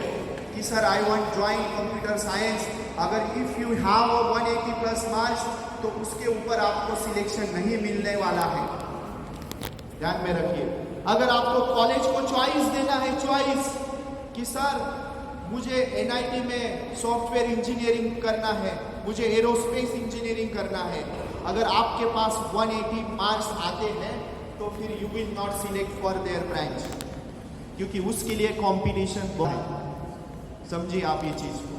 कि sir I want join computer science, अगर if you have 180 plus marks तो उसके ऊपर आपको सिलेक्शन नहीं मिलने वाला है। ध्यान में रखिए। अगर आपको कॉलेज को चॉइस देना है, चॉइस कि सर मुझे NIT में सॉफ्टवेयर इंजीनियरिंग करना है, मुझे एरोस्पेस इंजीनियरिंग करना है, अगर आपके पास 180 मार्क्स आते हैं तो फिर you will not select for their branch, क्योंकि उसके लिए कंपटीशन बहुत है। समझिए आप ये चीज को।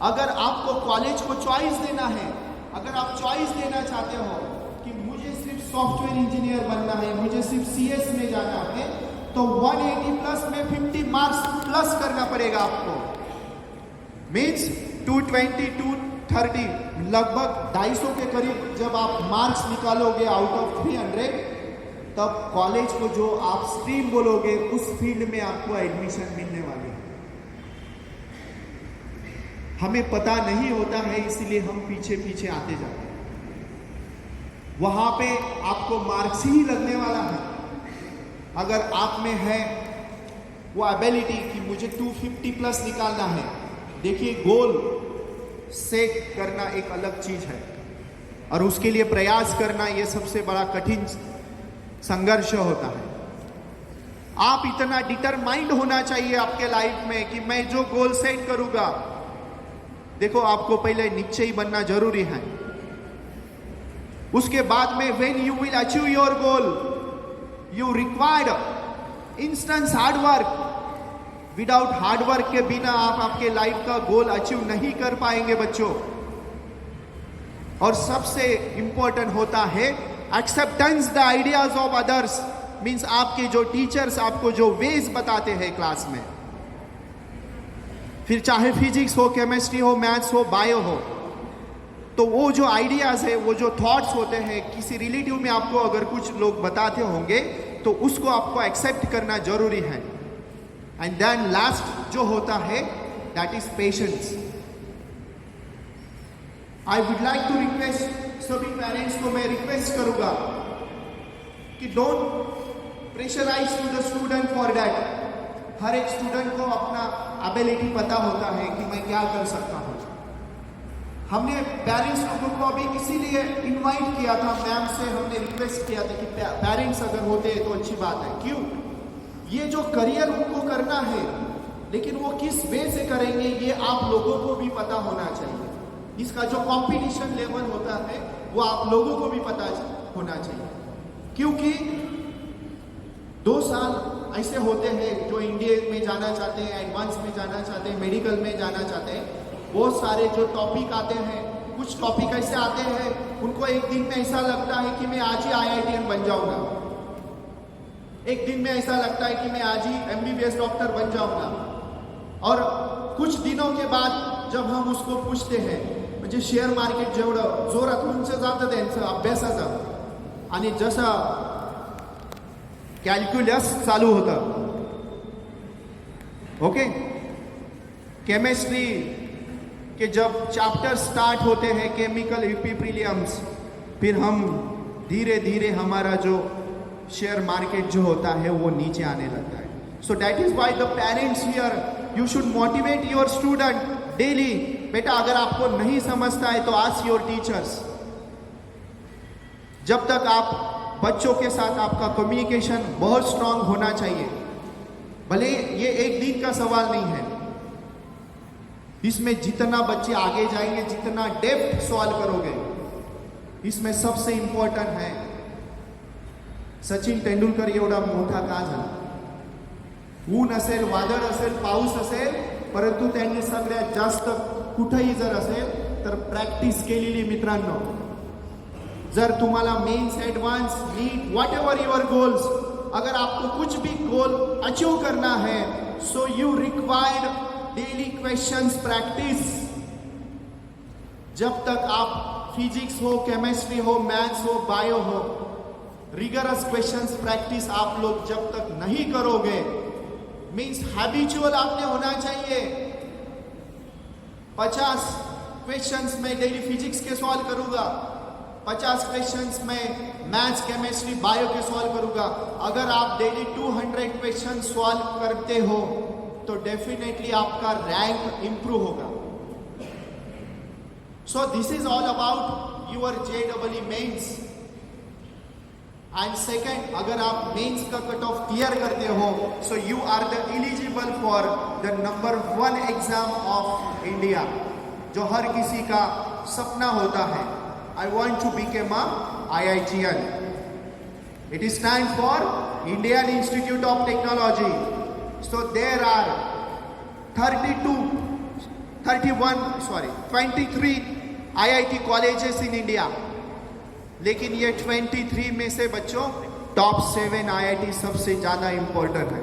अगर आपको कॉलेज को चॉइस देना है, अगर आप चॉइस देना चाहते हो कि मुझे सिर्फ सॉफ्टवेयर इंजीनियर बनना है, मुझे सिर्फ CS में जाना है, तो 180 प्लस में 50 मार्क्स प्लस करना पड़ेगा आपको। मीन्स 220 230 लगभग 250 के करीब जब आप मार्क्स निकालोगे आउट ऑफ 300, तब कॉलेज को जो आप स्ट्रीम बोलोगे उस फील्ड में आपको एडमिशन मिलने वाली है। हमें पता नहीं होता है, इसलिए हम पीछे पीछे आते जाते हैं। वहां पे आपको मार्क्स ही लगने वाला है। अगर आप में है वो एबिलिटी कि मुझे 250 प्लस निकालना है, देखिए गोल सेट करना एक अलग चीज है और उसके लिए प्रयास करना ये सबसे बड़ा कठिन संघर्ष होता है। आप इतना डिटरमाइंड होना चाहिए आपके लाइफ में कि मैं जो गोल सेट करूंगा, देखो आपको पहले नीचे ही बनना जरूरी है। उसके बाद में when you will achieve your goal, you required instance hard work. Without hard work के बिना आप आपके लाइफ का गोल अचीव नहीं कर पाएंगे बच्चों। और सबसे इंपॉर्टेंट होता है acceptance the ideas of others. Means आपके जो टीचर्स आपको जो वेज बताते हैं क्लास में, फिर चाहे फिजिक्स हो, केमिस्ट्री हो, मैथ्स हो, बायो हो, तो वो जो आइडियाज है, वो जो थॉट्स होते हैं, किसी रिलेटिव में आपको अगर कुछ लोग बताते होंगे तो उसको आपको एक्सेप्ट करना जरूरी है। एंड देन लास्ट जो होता है that is patience. I would like to request सभी पेरेंट्स को, मैं रिक्वेस्ट करूंगा कि don't pressurise to the student for that. हर एक स्टूडेंट को अपना एबिलिटी पता होता है कि मैं क्या कर सकता हूं। हमने पेरेंट्स लोगों को अभी इसीलिए इनवाइट किया था, मैम से हमने रिक्वेस्ट किया था कि पेरेंट्स अगर होते हैं तो अच्छी बात है। क्यों? ये जो करियर उनको करना है, लेकिन वो किस वे से करेंगे ये आप लोगों को भी पता होना चाहिए। इसका जो कंपटीशन लेवल होता है वो आप लोगों को भी पता होना चाहिए। क्योंकि 2 साल ऐसे होते हैं जो इंडिया में जाना चाहते हैं, एडवांस में जाना चाहते हैं, मेडिकल में जाना चाहते हैं, बहुत सारे जो टॉपिक आते हैं, कुछ टॉपिक ऐसे आते हैं उनको एक दिन में ऐसा लगता है कि मैं आज ही IITian बन जाऊंगा, एक दिन में ऐसा लगता है कि मैं आज ही MBBS डॉक्टर बन जाऊंगा। और कुछ दिनों के बाद जब हम उसको पूछते हैं, म्हणजे शेअर मार्केट जेवढं जोरात उंच जातं त्यांचं अभ्यासाचं आणि जसं कॅल्क्युलस चालू होतं, ओके, केमिस्ट्री के जब चैप्टर स्टार्ट होते हैं, केमिकल इक्विलिब्रियम्स, फिर हम धीरे धीरे हमारा जो शेयर मार्केट जो होता है वो नीचे आने लगता है। So that is why the parents here you should motivate your student daily. बेटा अगर आपको नहीं समझता है तो आस्क योर टीचर्स। जब तक आप बच्चों के साथ आपका कम्युनिकेशन बहुत स्ट्रांग होना चाहिए, भले ये एक दिन का सवाल नहीं है, इसमें जितना बच्चे आगे जाएंगे, जितना डेप्थ सॉल्व करोगे, इसमें सबसे इंपॉर्टेंट है सचिन तेंडुलकर एवढा मोठा का झाला। ऊन असेल, वादळ असेल, पाऊस असेल, परंतु त्यांनी सगळ्यात जास्त कुठेही जर असेल तर प्रॅक्टिस केलेली। मित्रांनो, जर तुम्हाला mains, advance, NEET, whatever your goals, अगर आपको कुछ भी गोल अचीव करना है, so you required daily questions practice. जब तक आप फिजिक्स हो, केमिस्ट्री हो, मैथ्स हो, बायो हो, रिगरस क्वेश्चंस प्रैक्टिस आप लोग जब तक नहीं करोगे, मीन्स हैबिचुअल आपने होना चाहिए। 50 क्वेश्चंस में डेली फिजिक्स के सॉल्व करूंगा, 50 क्वेश्चंस में मैथ्स, केमिस्ट्री, बायो के सॉल्व करूंगा। अगर आप डेली 200 क्वेश्चन सॉल्व करते हो तो डेफिनेटली आपका रैंक इंप्रूव होगा। So this is all about your JEE mains. And second, अगर आप मेंस का कट ऑफ क्लियर करते हो, so you are the eligible for the number 1 exam of India, जो हर किसी का सपना होता है। I want to become a IITian. It is time for Indian Institute of Technology. So there are 23 IIT colleges in India. लेकिन ये 23 में से बच्चों टॉप 7 IIT सबसे ज़्यादा इम्पोर्टेंट है।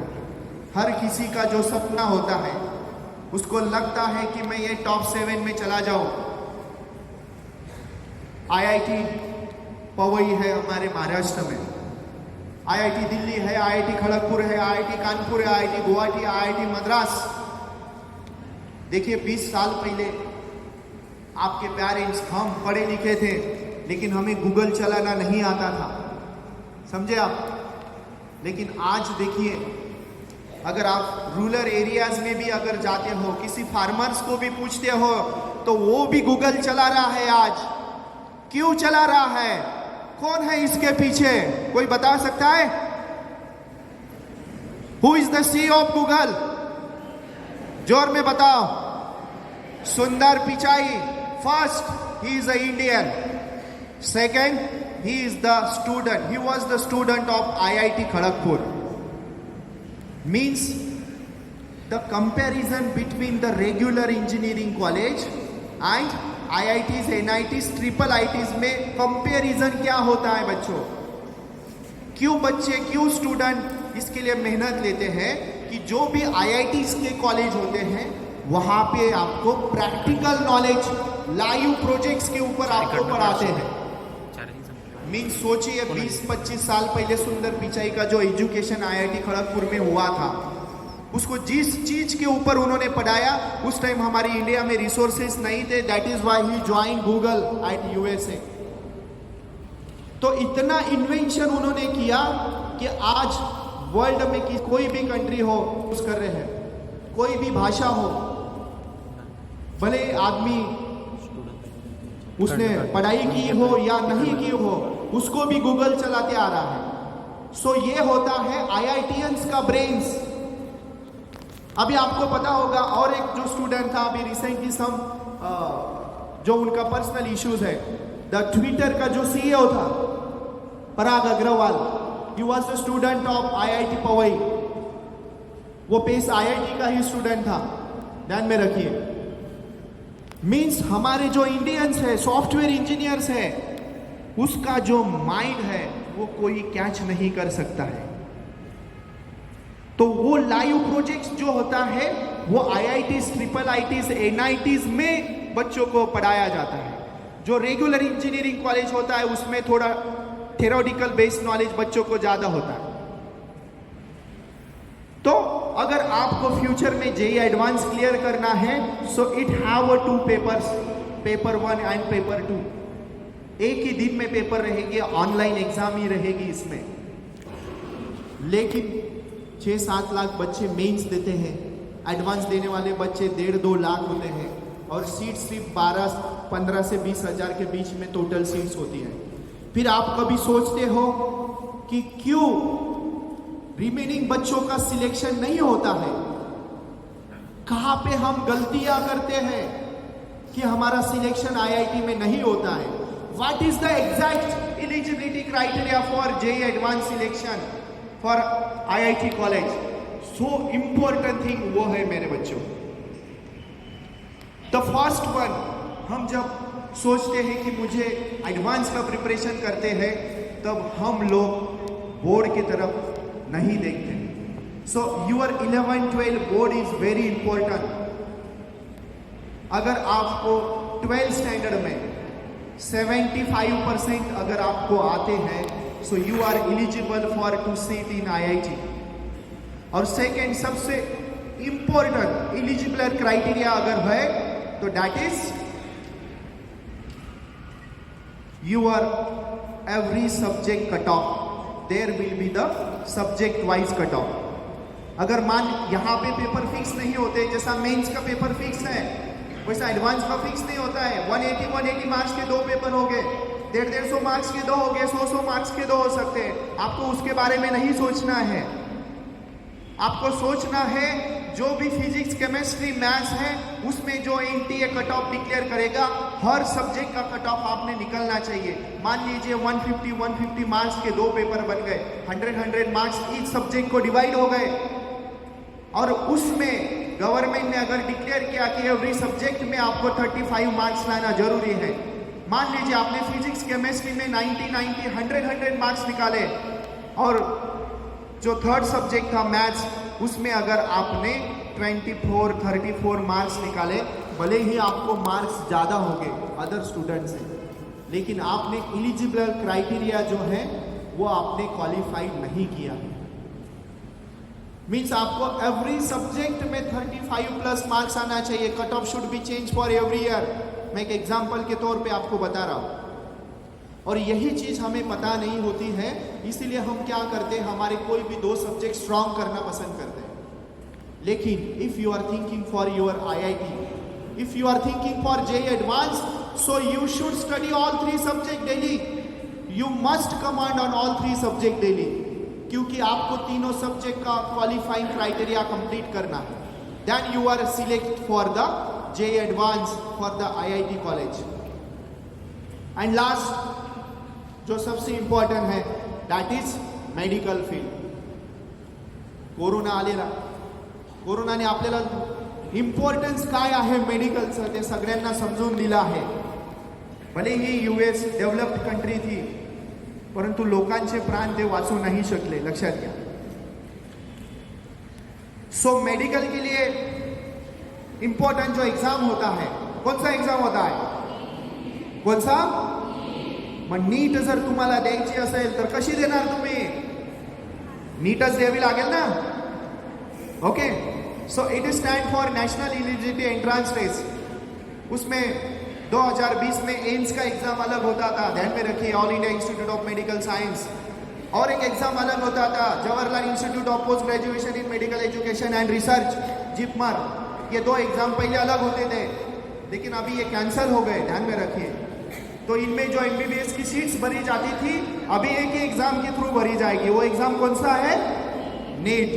हर किसी का जो सपना होता है उसको लगता है कि मैं ये टॉप 7 में चला जाऊं। IIT पवई है हमारे महाराष्ट्र में, IIT दिल्ली है, IIT खड़गपुर है, IIT कानपुर है, IIT गुवाहाटी, IIT मद्रास। देखिए 20 साल पहले आपके पेरेंट्स, हम पढ़े लिखे थे लेकिन हमें गूगल चलाना नहीं आता था, समझे आप। लेकिन आज देखिए, अगर आप रूरल एरियाज में भी अगर जाते हो, किसी फार्मर्स को भी पूछते हो तो वो भी गूगल चला रहा है आज। क्यों चला रहा है? कौन है इसके पीछे? कोई बता सकता है? Who is the CEO of Google? जोर में बताओ। सुंदर Pichai. First, he is a Indian. Second, he is the student, he was the student of IIT Kharagpur. Means the comparison between the regular engineering college and IITs, NITs, triple ITs में comparison क्या होता है बच्चों? क्यों बच्चे, क्यों student इसके लिए मेहनत लेते हैं कि जो भी IITs के कॉलेज होते हैं वहां पे आपको प्रैक्टिकल नॉलेज, लाइव प्रोजेक्ट्स के ऊपर आपको पढ़ाते हैं। मीन्स सोचिए 20-25 साल पहले सुंदर पिचाई का जो एजुकेशन IIT खड़गपुर में हुआ था, उसको जिस चीज के ऊपर उन्होंने पढ़ाया, उस टाइम हमारी इंडिया में रिसोर्सेस नहीं थे। That is why he join Google at USA। तो इतना इन्वेंशन उन्होंने किया कि आज वर्ल्ड में कोई भी कंट्री हो यूज कर रहे हैं, कोई भी भाषा हो, भले आदमी उसने पढ़ाई की हो या नहीं की हो, उसको भी गूगल चलाते आ रहा है। सो ये होता है IITians का ब्रेन्स। अभी आपको पता होगा, और एक जो स्टूडेंट था अभी रिसेंटली जो उनका पर्सनल इश्यूज है, द ट्विटर का जो CEO था Parag Agrawal, he was the student of IIT Powai. वो पेस IIT का ही स्टूडेंट था, ध्यान में रखिए। मीन्स हमारे जो इंडियंस है, सॉफ्टवेयर इंजीनियर्स है, उसका जो माइंड है वो कोई कैच नहीं कर सकता है। तो वो लाइव प्रोजेक्ट्स जो होता है वो IITs, ट्रिपल ITs, NITs में बच्चों को पढ़ाया जाता है। जो रेगुलर इंजीनियरिंग कॉलेज होता है उसमें थोड़ा थ्योरेटिकल बेस्ड नॉलेज बच्चों को ज्यादा होता है। तो अगर आपको फ्यूचर में JEE एडवांस क्लियर करना है, so it have 2 papers, paper 1 and paper 2। एक ही दिन में पेपर रहेगी, ऑनलाइन एग्जाम ही रहेगी इसमें। लेकिन 6-7 लाख बच्चे मेंस देते हैं, एडवांस देने वाले बच्चे 1.5-2 लाख होते हैं, और सीट सिर्फ 15 से 20 हजार के बीच में टोटल सीट्स होती है। फिर आप कभी सोचते हो कि क्यों रिमेनिंग बच्चों का सिलेक्शन नहीं होता है? कहां पे हम गलतियां करते हैं कि हमारा सिलेक्शन IIT में नहीं होता है? What is the exact eligibility criteria for JEE advance selection for IIT college? So important thing वो है मेरे बच्चों। द फर्स्ट वन, हम जब सोचते हैं कि मुझे एडवांस का प्रिपरेशन करते हैं, तब हम लोग बोर्ड की तरफ नहीं देखते। So your 11-12 board is very important. अगर आपको 12th स्टैंडर्ड में 75% अगर आपको आते हैं, so you are eligible for to seat in IIT। और सेकेंड सबसे इंपॉर्टेंट एलिजिबल क्राइटेरिया अगर है तो that is your every subject cut off. There will be the subject wise cut off. अगर मान यहाँ पे पेपर फिक्स नहीं होते, जैसा मेंस का पेपर फिक्स है वैसा एडवांस का फिक्स नहीं होता है। 180 मार्क्स के 2 पेपर हो गए, 150 मार्क्स के 2 हो गए, 100 मार्क्स के 2 हो सकते हैं। आपको उसके बारे में नहीं सोचना है। आपको सोचना है जो भी फिजिक्स, केमिस्ट्री, मैथ्स है उसमें जो NTA कट ऑफ डिक्लेयर करेगा, हर सब्जेक्ट का कट ऑफ आपने निकलना चाहिए। मान लीजिए 150 मार्क्स के 2 पेपर बन गए, 100 मार्क्स ईच सब्जेक्ट को डिवाइड हो गए, और उसमें गवर्नमेंट ने अगर डिक्लेयर किया कि एवरी सब्जेक्ट में आपको 35 मार्क्स लाना जरूरी है, मान लीजिए आपने फिजिक्स केमिस्ट्री में 90 100 मार्क्स निकाले और जो थर्ड सब्जेक्ट था मैथ्स, उसमें अगर आपने 34 मार्क्स निकाले, भले ही आपको मार्क्स ज़्यादा हो गए अदर स्टूडेंट से, लेकिन आपने एलिजिबल क्राइटेरिया जो है वो आपने क्वालिफाइड नहीं किया। मीन्स आपको एवरी सब्जेक्ट में 35 प्लस मार्क्स आना चाहिए। Cut off should be change for every year. मैं एक एग्जाम्पल के तौर पे आपको बता रहा हूं, और यही चीज हमें पता नहीं होती है, इसीलिए हम क्या करते हैं, हमारे कोई भी दो सब्जेक्ट स्ट्रॉन्ग करना पसंद करते हैं। लेकिन if you are thinking for your IIT, if you are thinking for JEE advance, so you should study all 3 subject daily. You must command on all 3 subject daily, क्योंकि आपको तीनों सब्जेक्ट का qualifying criteria complete करना है। Then you are select for the JEE advance for the IIT college. And last जो सबसे important है, that is medical field. Corona आलेला, कोरोनाने आपल्याला इम्पॉर्टन्स काय आहे मेडिकलचं ते सगळ्यांना समजून दिलं आहे। भले ही US डेव्हलप्ड कंट्री थी, परंतु लोकांचे प्राण ते वाचू नहीं शकले, लक्षात घ्या। सो मेडिकल के लिए इंपॉर्टेंट जो एग्जाम होता है, कौन सा एग्जाम होता है, कौन सा? मग नीट जर तुम्हाला द्यायची असेल तर कशी देणार तुम्ही? नीटच द्यावी लागेल ना। Okay, so it is stand for national eligibility entrance test. उसमें 2020 में एम्स का एग्जाम अलग होता था, ध्यान में रखिए, all India institute of medical science. और एक एग्जाम अलग होता था, Jawaharlal institute of post graduation in medical education and research, JIPMER. ये 2 एग्जाम पहले अलग होते थे, लेकिन अभी ये कैंसिल हो गए, ध्यान में रखिए। तो इनमें जो MBBS की सीट्स भरी जाती थी, अभी एक ही एग्जाम के थ्रू भरी जाएगी। वो एग्जाम कौन सा है? NEET.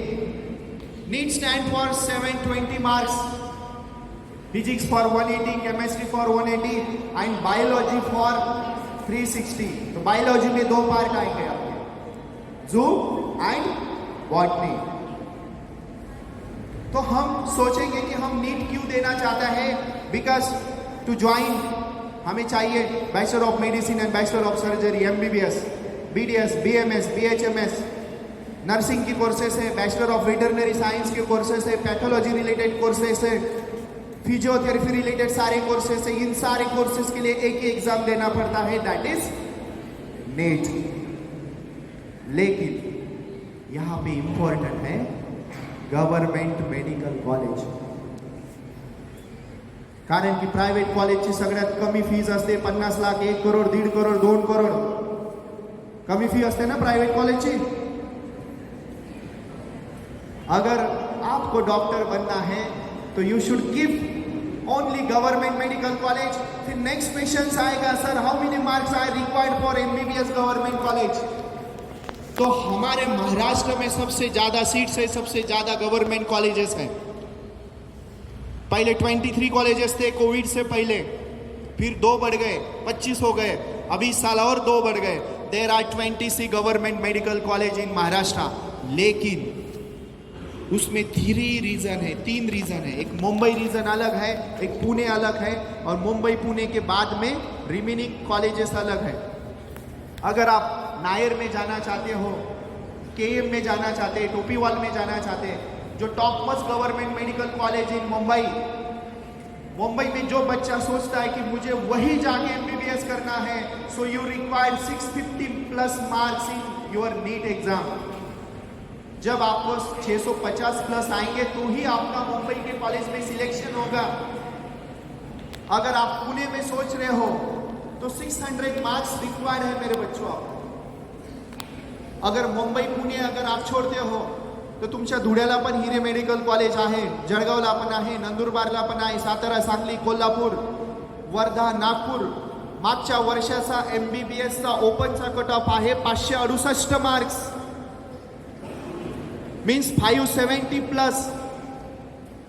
NEET stand for 720 marks, physics for 180, chemistry for 180 and biology for 360। तो बायोलॉजी में 2 पार्ट आएंगे आपके, जू एंड बॉटनी। तो हम सोचेंगे कि हम नीट क्यों देना चाहता है, बिकॉज टू ज्वाइन हमें चाहिए bachelor of medicine and bachelor of surgery, MBBS, BDS, BMS, BHMS, nursing की कोर्सेस है, बैचलर ऑफ वेटरनरी साइंस के कोर्सेस है, पैथोलॉजी रिलेटेड कोर्सेस है, फिजियोथेरेपी रिलेटेड सारे कोर्सेस है। इन सारे कोर्सेस के लिए एक ही एग्जाम देना पड़ता है, दैट इज नीट। लेकिन यहां पे इंपॉर्टेंट है गव्हर्नमेंट मेडिकल कॉलेज, कारण की प्रायव्हेट कॉलेजची सगळ्यात कमी फीज असते 50 लाख, 1 करोड, 1.5 करोड, 2 करोड कमी फी असते ना प्राइवेट कॉलेज की। अगर आपको डॉक्टर बनना है तो you should give only government medical college. फिर नेक्स्ट क्वेश्चन आएगा, sir how many marks are required for MBBS government college? तो हमारे महाराष्ट्र में सबसे ज्यादा सीट्स है, सबसे ज्यादा गवर्नमेंट कॉलेजेस हैं। पहले 23 कॉलेजेस थे कोविड से पहले, फिर 2 बढ़ गए, 25 हो गए, अभी इस साल और 2 बढ़ गए। There are 26 government medical college in Maharashtra. लेकिन उसमें 3 रीजन है, 3 रीजन है। एक मुंबई रीजन अलग है, एक पुणे अलग है, और मुंबई पुणे के बाद में रिमेनिंग कॉलेजेस अलग है। अगर आप नायर में जाना चाहते हो, KM में जाना चाहते हैं, टोपीवाल में जाना चाहते हैं, जो top most government medical college इन मुंबई, मुंबई में जो बच्चा सोचता है कि मुझे वही जाके MBBS करना है, so you require 650 plus marks in your NEET exam. जब आपको 650 प्लस आएंगे तो ही आपका मुंबई के कॉलेज में सिलेक्शन होगा। अगर आप पुणे में सोच रहे हो तो 600 मार्क्स रिक्वायर्ड है मेरे बच्चों। अगर मुंबई पुणे अगर आप छोड़ते हो तो तुमच्या धुळ्याला पण हिरे मेडिकल कॉलेज आहे, जळगावला पण आहे, नंदुरबारला पण आहे, सातारा, सांगली, कोल्हापूर, वर्धा, नागपूर। मागच्या वर्षाचा MBBSचा ओपनचा कट ऑफ आहे 568 मार्क्स, मीन्स 570 प्लस।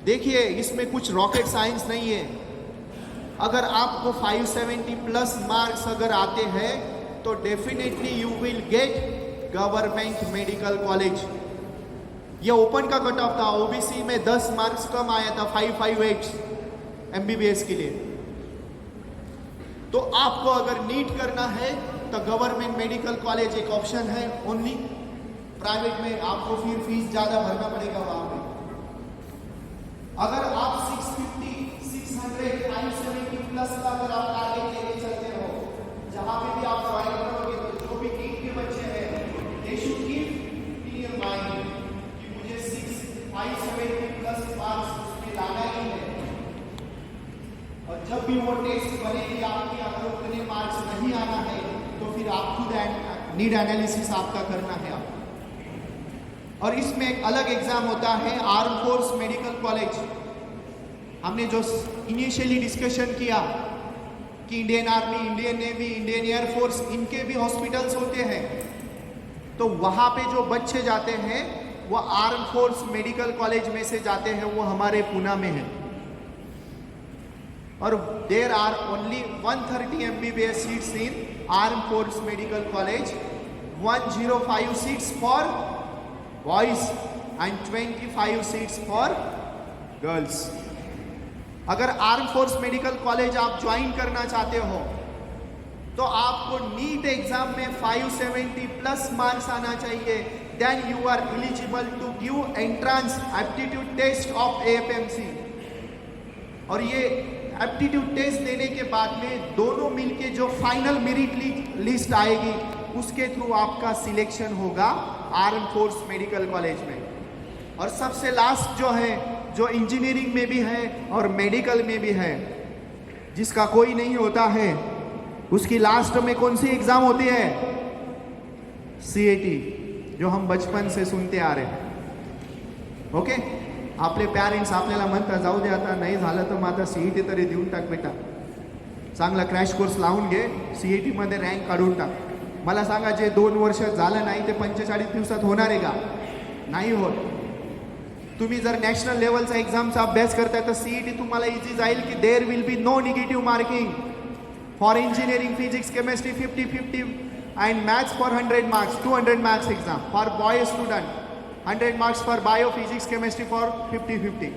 देखिए इसमें कुछ रॉकेट साइंस नहीं है। अगर आपको 570 प्लस मार्क्स अगर आते हैं तो definitely you will get government medical college. ये ओपन का कट ऑफ था, OBC में 10 मार्क्स कम आया था, 558 MBBS के लिए। तो आपको अगर नीट करना है तो गवर्नमेंट मेडिकल कॉलेज एक ऑप्शन है ओनली। प्राइवेट में आपको फिर फीस ज्यादा भरना पड़ेगा वहां पे। अगर आप 650, 600, 570 प्लस का अगर आप टारगेट लेके चलते हो, जहां पे भी आप ज्वाइन करोगे तो जो भी नीट के बच्चे हैं they should keep in your mind कि मुझे 570 प्लस मार्क्स उसमें लाना ही है। और जब भी वो टेस्ट बनेगी आपकी, अगर उतने मार्क्स नहीं आना है तो फिर आप खुद नीड एनालिसिस आपका करना है आपको। और इसमें एक अलग एग्जाम होता है आर्म फोर्स मेडिकल कॉलेज। हमने जो इनिशियली डिस्कशन किया कि Indian army, Indian navy, Indian air force, इनके भी हॉस्पिटल्स होते हैं, तो वहां पे जो बच्चे जाते हैं वो आर्म फोर्स मेडिकल कॉलेज में से जाते हैं, वो हमारे पुणे में है। और there are only 130 MBBS seats in arm force medical college, 105 seats for boys and 25 seats for girls. अगर आर्म फोर्स मेडिकल कॉलेज आप ज्वाइन करना चाहते हो तो आपको नीट एग्जाम में 570 प्लस मार्क्स आना चाहिए, then you are eligible to give entrance aptitude test of AFMC। और ये एप्टीट्यूड टेस्ट देने के बाद में दोनों मिलके जो फाइनल मेरिट लिस्ट आएगी उसके थ्रू आपका सिलेक्शन होगा आर्म फोर्स मेडिकल कॉलेज में। और सबसे लास्ट जो है, जो इंजीनियरिंग में भी है और मेडिकल में भी है, जिसका कोई नहीं होता है, उसकी लास्ट में कौन सी एग्जाम होती है? CAT, जो हम बचपन से सुनते आ रहे हैं। ओके, आपले पॅरेंट्स आपल्याला म्हणतात जाऊ दे आता नाही झालं तर मग आता CET तरी देऊन टाक बेटा, चांगला क्रॅश कोर्स लावून घे, CET मध्ये रँक काढून टाक। मला सांगा, जे 2 वर्ष झालं नाही ते 45 दिवसात होणार आहे का? नाही होत। तुम्ही जर नॅशनल लेवलचा एक्झामचा अभ्यास करताय तर CET तुम्हाला इझी जाईल की there will be no negative marking for engineering, physics, chemistry 50-50 and maths for 100 marks, 200 marks exam for boy student, 100 marks for bio, physics, chemistry for 50-50।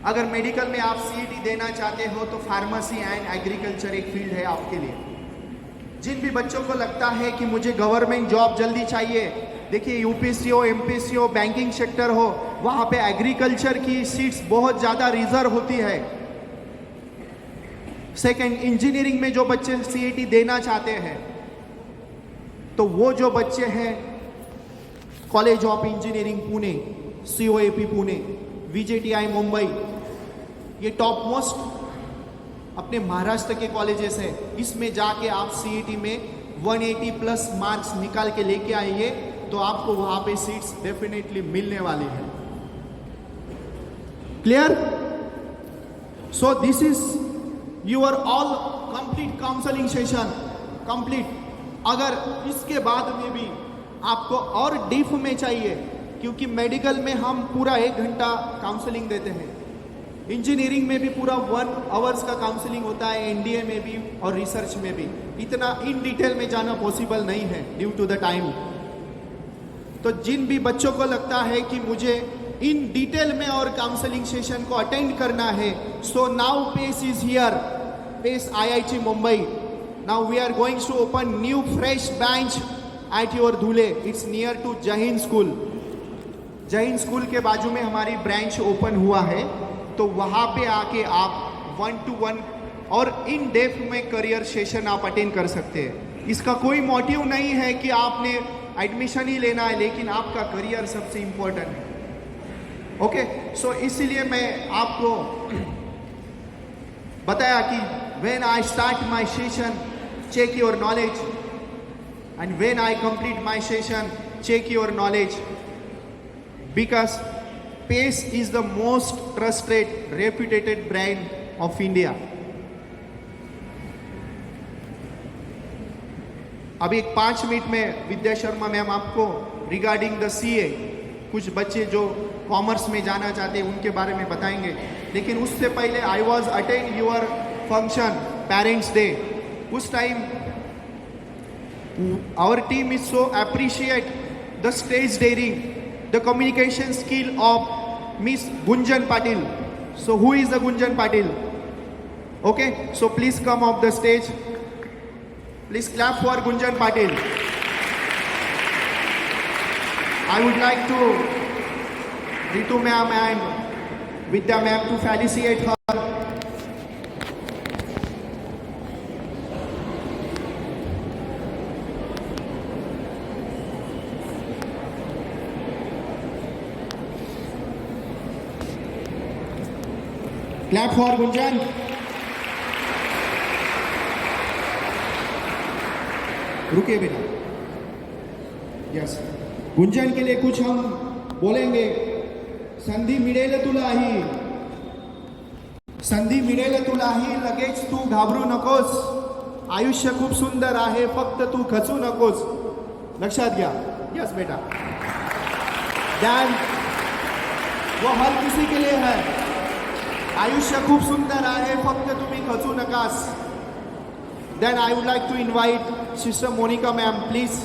अगर मेडिकल में आप CET देना चाहते हो तो फार्मेसी एंड एग्रीकल्चर एक फील्ड है आपके लिए। जिन भी बच्चों को लगता है कि मुझे गवर्नमेंट जॉब जल्दी चाहिए, देखिए UPSC हो, MPSC हो, बैंकिंग सेक्टर हो, वहां पे एग्रीकल्चर की सीट्स बहुत ज्यादा रिजर्व होती है। सेकंड, इंजीनियरिंग में जो बच्चे CET देना चाहते हैं तो वो जो बच्चे हैं college of engineering Pune, COAP Pune, VJTI Mumbai, ये टॉप मोस्ट अपने महाराष्ट्र के कॉलेजेस है। इसमें जाके आप CET में 180 प्लस मार्क्स निकाल के लेके आएंगे तो आपको वहां पे सीट्स डेफिनेटली मिलने वाली है। Clear? So this is your all complete counselling session complete. अगर इसके बाद में भी आपको और डीप में चाहिए, क्योंकि मेडिकल में हम पूरा 1 घंटा काउंसलिंग देते हैं, इंजीनियरिंग में भी पूरा 1 आवर्स का काउंसलिंग होता है, NDA में भी और रिसर्च में भी। इतना इन डिटेल में जाना पॉसिबल नहीं है ड्यू टू द टाइम। तो जिन भी बच्चों को लगता है कि मुझे इन डिटेल में और काउंसलिंग सेशन को अटेंड करना है, so now Pace is here, Pace IIT Mumbai. Now we are going to open new fresh branch at your Dhule, it's near to Zaheen school. Zaheen school के बाजू में हमारी ब्रांच ओपन हुआ है, तो वहाँ पे आके आप 1-to-1 और इन डेप्थ में करियर सेशन आप अटेंड कर सकते हैं। इसका कोई मोटिव नहीं है कि आपने एडमिशन ही लेना है, लेकिन आपका करियर सबसे इम्पोर्टेंट है। ओके, सो इसीलिए मैं आपको बताया कि when I start my session check your knowledge, and when I complete my session check your knowledge, because PACE is the most trusted, reputed brand of India. अभी एक 5 मिनट में विद्या शर्मा मैम आपको रिगार्डिंग द CA कुछ बच्चे जो commerce में जाना चाहते हैं उनके बारे में बताएंगे, लेकिन उससे पहले I was attend your function parents day. उस time our team is so appreciate the stage daring, the communication skill of Miss Gunjan Patil. So who is the Gunjan Patil? Okay, so please come off the stage. Please clap for Gunjan Patil. I would like to Ritu ma'am and Vidya ma'am to felicitate her. Clap for Gunjan. रुकिए बेटा. Yes, Gunjan के लिए कुछ हम बोलेंगे. संधी मिळेल तुलाही, संधी मिळेल तुलाही, लगेच तू घाबरू नकोस. आयुष्य खूप सुंदर आहे, फक्त तू खचू नकोस. लक्षात घ्या. यस बेटा. ध्यान, वो हर किसी के लिए है. आयुष्य खूप सुंदर आहे, फक्त तुम्ही खचू नकास. Then I would like to invite Sister Monica ma'am, please.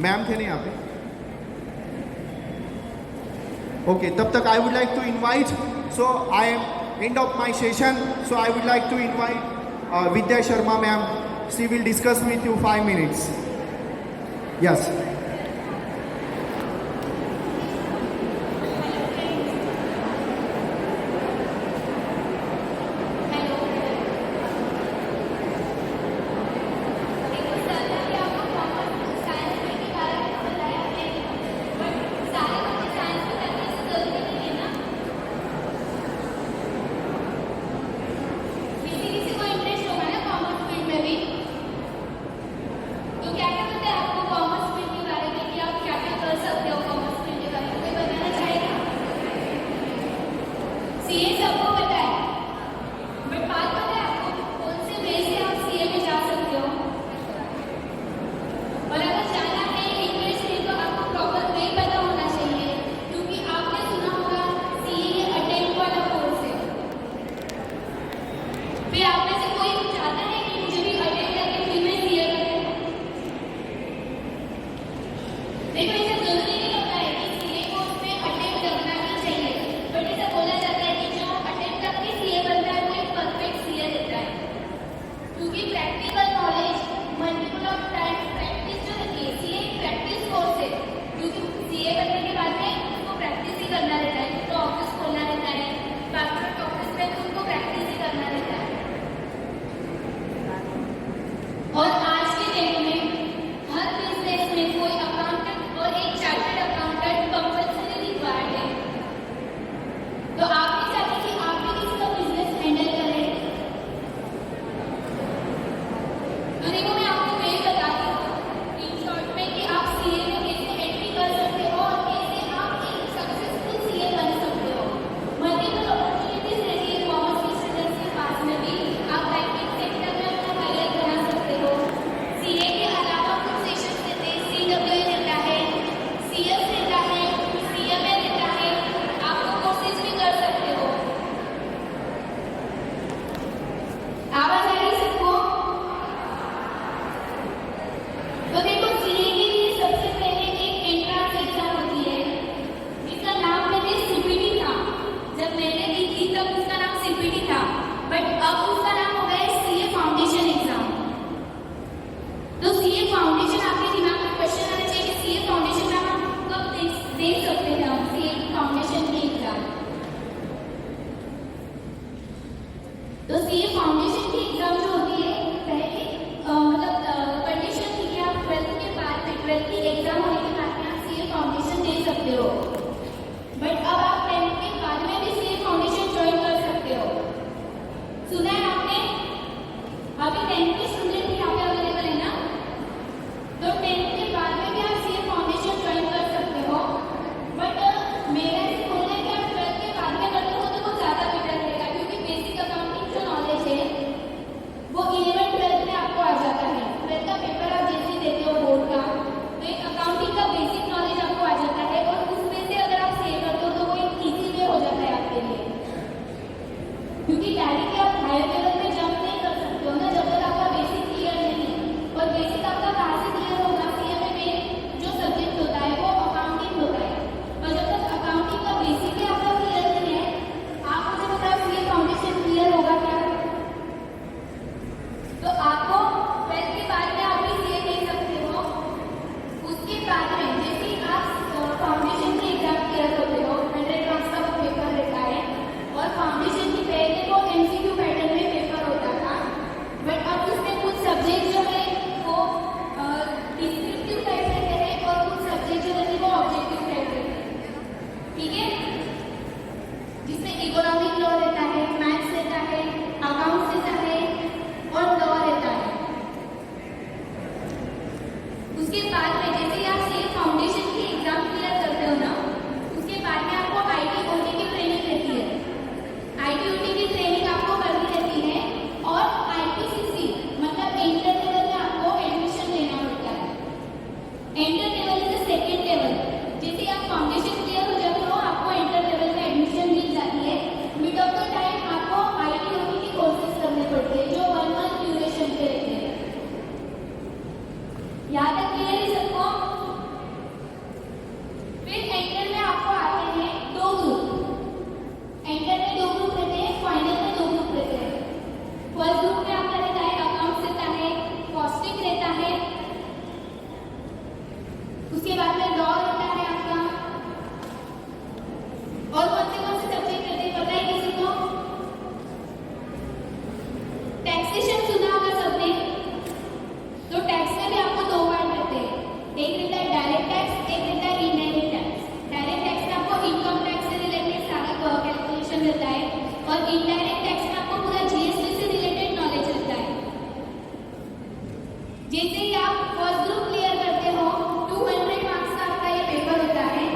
Ma'am थे नहीं यहाँ पे. Okay, तब तक I would like to invite. So I am end of my session. So I would like to invite Vidya Sharma ma'am. She will discuss with you 5 minutes. Yes. तो CA foundation की exam जो होती है पहले condition थी कि आप 12th के बाद में 12th की एग्जाम होने के बाद में आप सीए फाउंडेशन दे सकते हो. बट अब आप 10th के बाद में भी सीए फाउंडेशन ज्वाइन कर सकते हो. सुना है आपने? अभी 10th के स्टूडेंट भी यहाँ पे अवेलेबल है ना? तो 10th के बाद में भी आप सीए फाउंडेशन ज्वाइन कर सकते हो. बट मेरा ऐसे बोलना है कि आप 12th के बाद में करते हो तो वो ज़्यादा बेटर रहेगा, क्योंकि बेसिक अकाउंटिंग जो नॉलेज है वो 11th-12th में आपको आ जाता है. 12th का पेपर आप जैसे देते हो बोर्ड का, तो एक अकाउंटिंग का बेसिक नॉलेज आपको आ जाता है और उसमें से अगर आप सेव करते हो तो वो एक ईजी वे हो जाता है आपके लिए. क्योंकि डायरेक्टली आप हायर लेवल पे जंप नहीं कर सकते हो ना जब तक आपका बेसिक क्लियर नहीं है. और बेसिक आपका कहाँ से क्लियर होगा? सीए में मेन जो सब्जेक्ट होता है वो अकाउंटिंग होता है. और जब तक अकाउंटिंग का बेसिक ही आपका क्लियर नहीं है, आप मुझे बताओ सीए यहाँ तक क्लियर है सबको? फिर एंटर में आपको आते हैं दो ग्रुप। एंटर में दो ग्रुप रहते हैं, फाइनल में दो ग्रुप रहते हैं। फर्स्ट ग्रुप में आपका रहता है अकाउंट्स रहता है, कॉस्टिंग रहता है, उसके बाद में लॉ रहता है आपका। और कौन से सब्जेक्ट रहते हैं पता है किसी को? टैक्सेशन सुना होगा सबने, तो टैक्स में भी आपको दो पार्ट रहते हैं। एक रहता है डायरेक्ट टैक्स, एक रहता है इनडायरेक्ट टैक्स। डायरेक्ट टैक्स में आपको इनकम टैक्स से रिलेटेड सारा कैलकुलेशन रहता है, और इनडायरेक्ट टैक्स में आपको पूरा जीएसटी से रिलेटेड नॉलेज रहता है। जैसे ही आप फर्स्ट ग्रुप क्लियर करते हो, 200 मार्क्स का आपका ये पेपर होता है।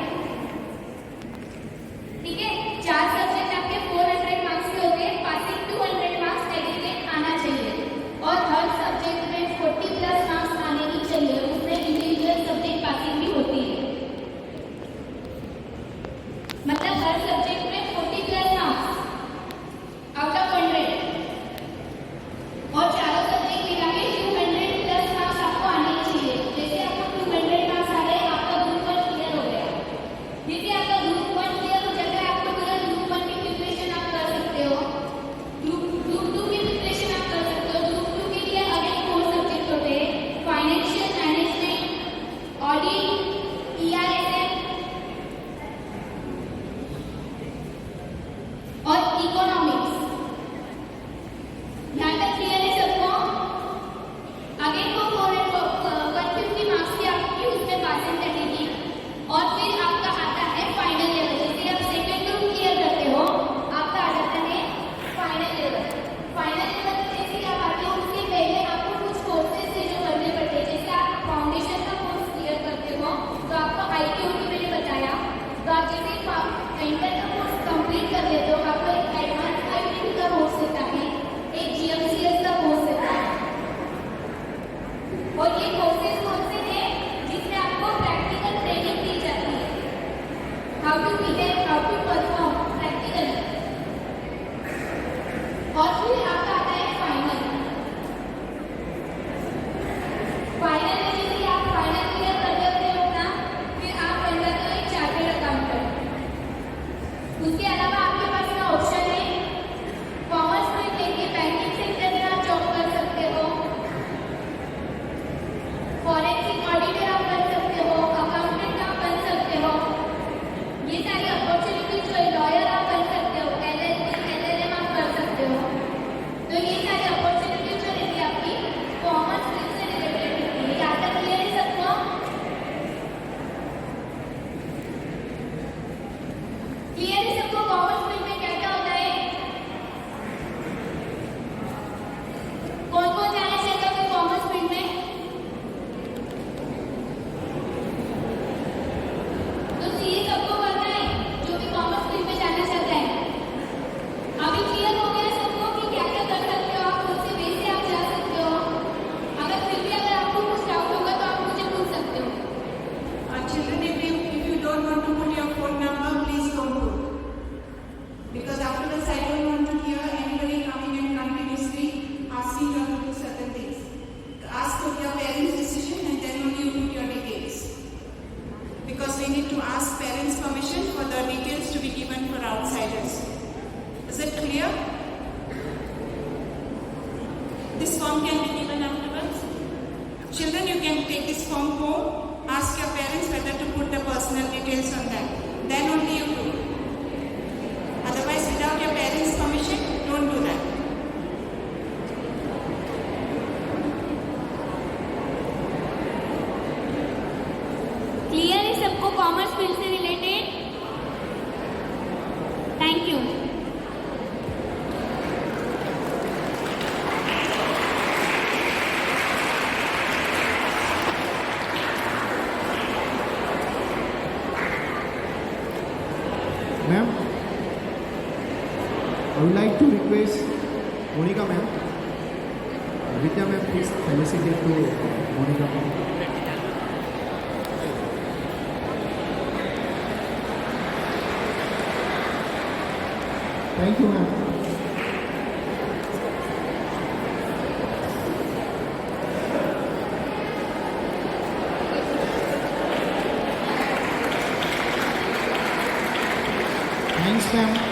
ठीक है, 4 सब्जेक्ट आपके 400 मार्क्स के होते हैं। पासिंग 200 मार्क्स एग्रीगेट आना चाहिए, और हर सब्जेक्ट में 40 प्लस मार्क्स आने ही चाहिए। उसमें इंडिविजुअल सब्जेक्ट पासिंग भी होती है, मतलब हर सब्जेक्ट में 40 प्लस मार्क्स आउट ऑफ 100, और चारों सब्जेक्ट मिला के 200 प्लस मार्क्स आपको आने ही चाहिए। जैसे आपको 200 मार्क्स आ रहे, आपका ग्रुप 1 क्लियर हो गया। जैसे आपका ग्रुप 1 क्लियर हो जाता है, आपको पूरा ग्रुप 1 की प्रिपरेशन आप कर सकते हो, ग्रुप 2 की प्रिपरेशन आप कर सकते हो। ग्रुप 2 के लिए अगेन 4 सब्जेक्ट होते हैं, फाइनेंशियल मैनेजमेंट, ऑडिट, EISM और इकोनॉमिक्स। यहाँ तक क्लियर है सबको? अगेन वो 150 मार्क्स की आपकी उसमें पासिंग लगेगी, और फिर आपका आता है फाइनल लेवल। जैसे आप सेकंड ग्रुप क्लियर करते हो, आपका आ जाता है फाइनल लेवल। फाइनल लेवल जैसे आप आते हो, उसके पहले आपको कुछ कोर्सेज से जो करने पड़ते हैं। जैसे आप फाउंडेशन का कोर्स क्लियर करते हो, तो आपको ITOT मैंने बताया, तो आप जैसे एंटर का कोर्स कंप्लीट कर लेते हो, आपको एक एडवांस ITOT का कोर्स होता है, एक GMCS का कोर्स होता है। और ये कोर्सेज कौन से हैं? जिसमें आपको प्रैक्टिकल ट्रेनिंग दी जाती है, how to behave, how to perform practically. और फिर आपका आता है फाइनल। फाइनल में जैसे आप फाइनल क्लियर करते होते हो ना, फिर आप बन जाते हो एक चार्टर्ड अकाउंटेंट। उसके अलावा आपके पास में ऑप्शन है, कॉमर्स में लेके बैंकिंग सेक्टर में आप जॉब कर सकते हो, फॉरेंसिक ऑडिटर आप बन सकते हो, अकाउंटेंट आप बन सकते हो। ये सारी अपॉर्चुनिटीज जो है, लॉयर आप बन सकते हो, LLB, LLM आप कर सकते हो। तो ये सारी अपॉर्चुनिटीज जो रहती है आपकी कॉमर्स फील्ड से रिलेटेड रहती है। यहाँ तक क्लियर है सबको? क्लियर है सबको? कॉमर्स फील्ड में क्या क्या होता है? कौन कौन जाना चाहता है कॉमर्स फील्ड में? तो सीए सबको करना है, जो भी कॉमर्स फील्ड में जाना चाहता है। अभी क्लियर हो गया सबको कि क्या क्या कर सकते हो आप, कौन से वे से आप जा सकते हो। अगर फिर भी अगर आपको कुछ डाउट होगा तो आप मुझे पूछ सकते हो। Children, if you don't want to put your phone number, please don't put. Because afterwards, I don't want to hear anybody coming and continuously asking you to do certain things. Ask for your parents' decision, and then only you put your details. Because we need to ask parents' permission for the details to be given for outsiders. Is it clear? This form can be given afterwards. Children, you can take this form home. Ask your parents whether to put the personal details on that. Then only you do. Otherwise, without your parents' permission, don't do that. Clear है सबको commerce field से related? Thank you. Ma'am, I would like to request Monica ma'am. Vidya ma'am, please felicitate to Monica ma'am. Thank you ma'am. Yes, ma'am.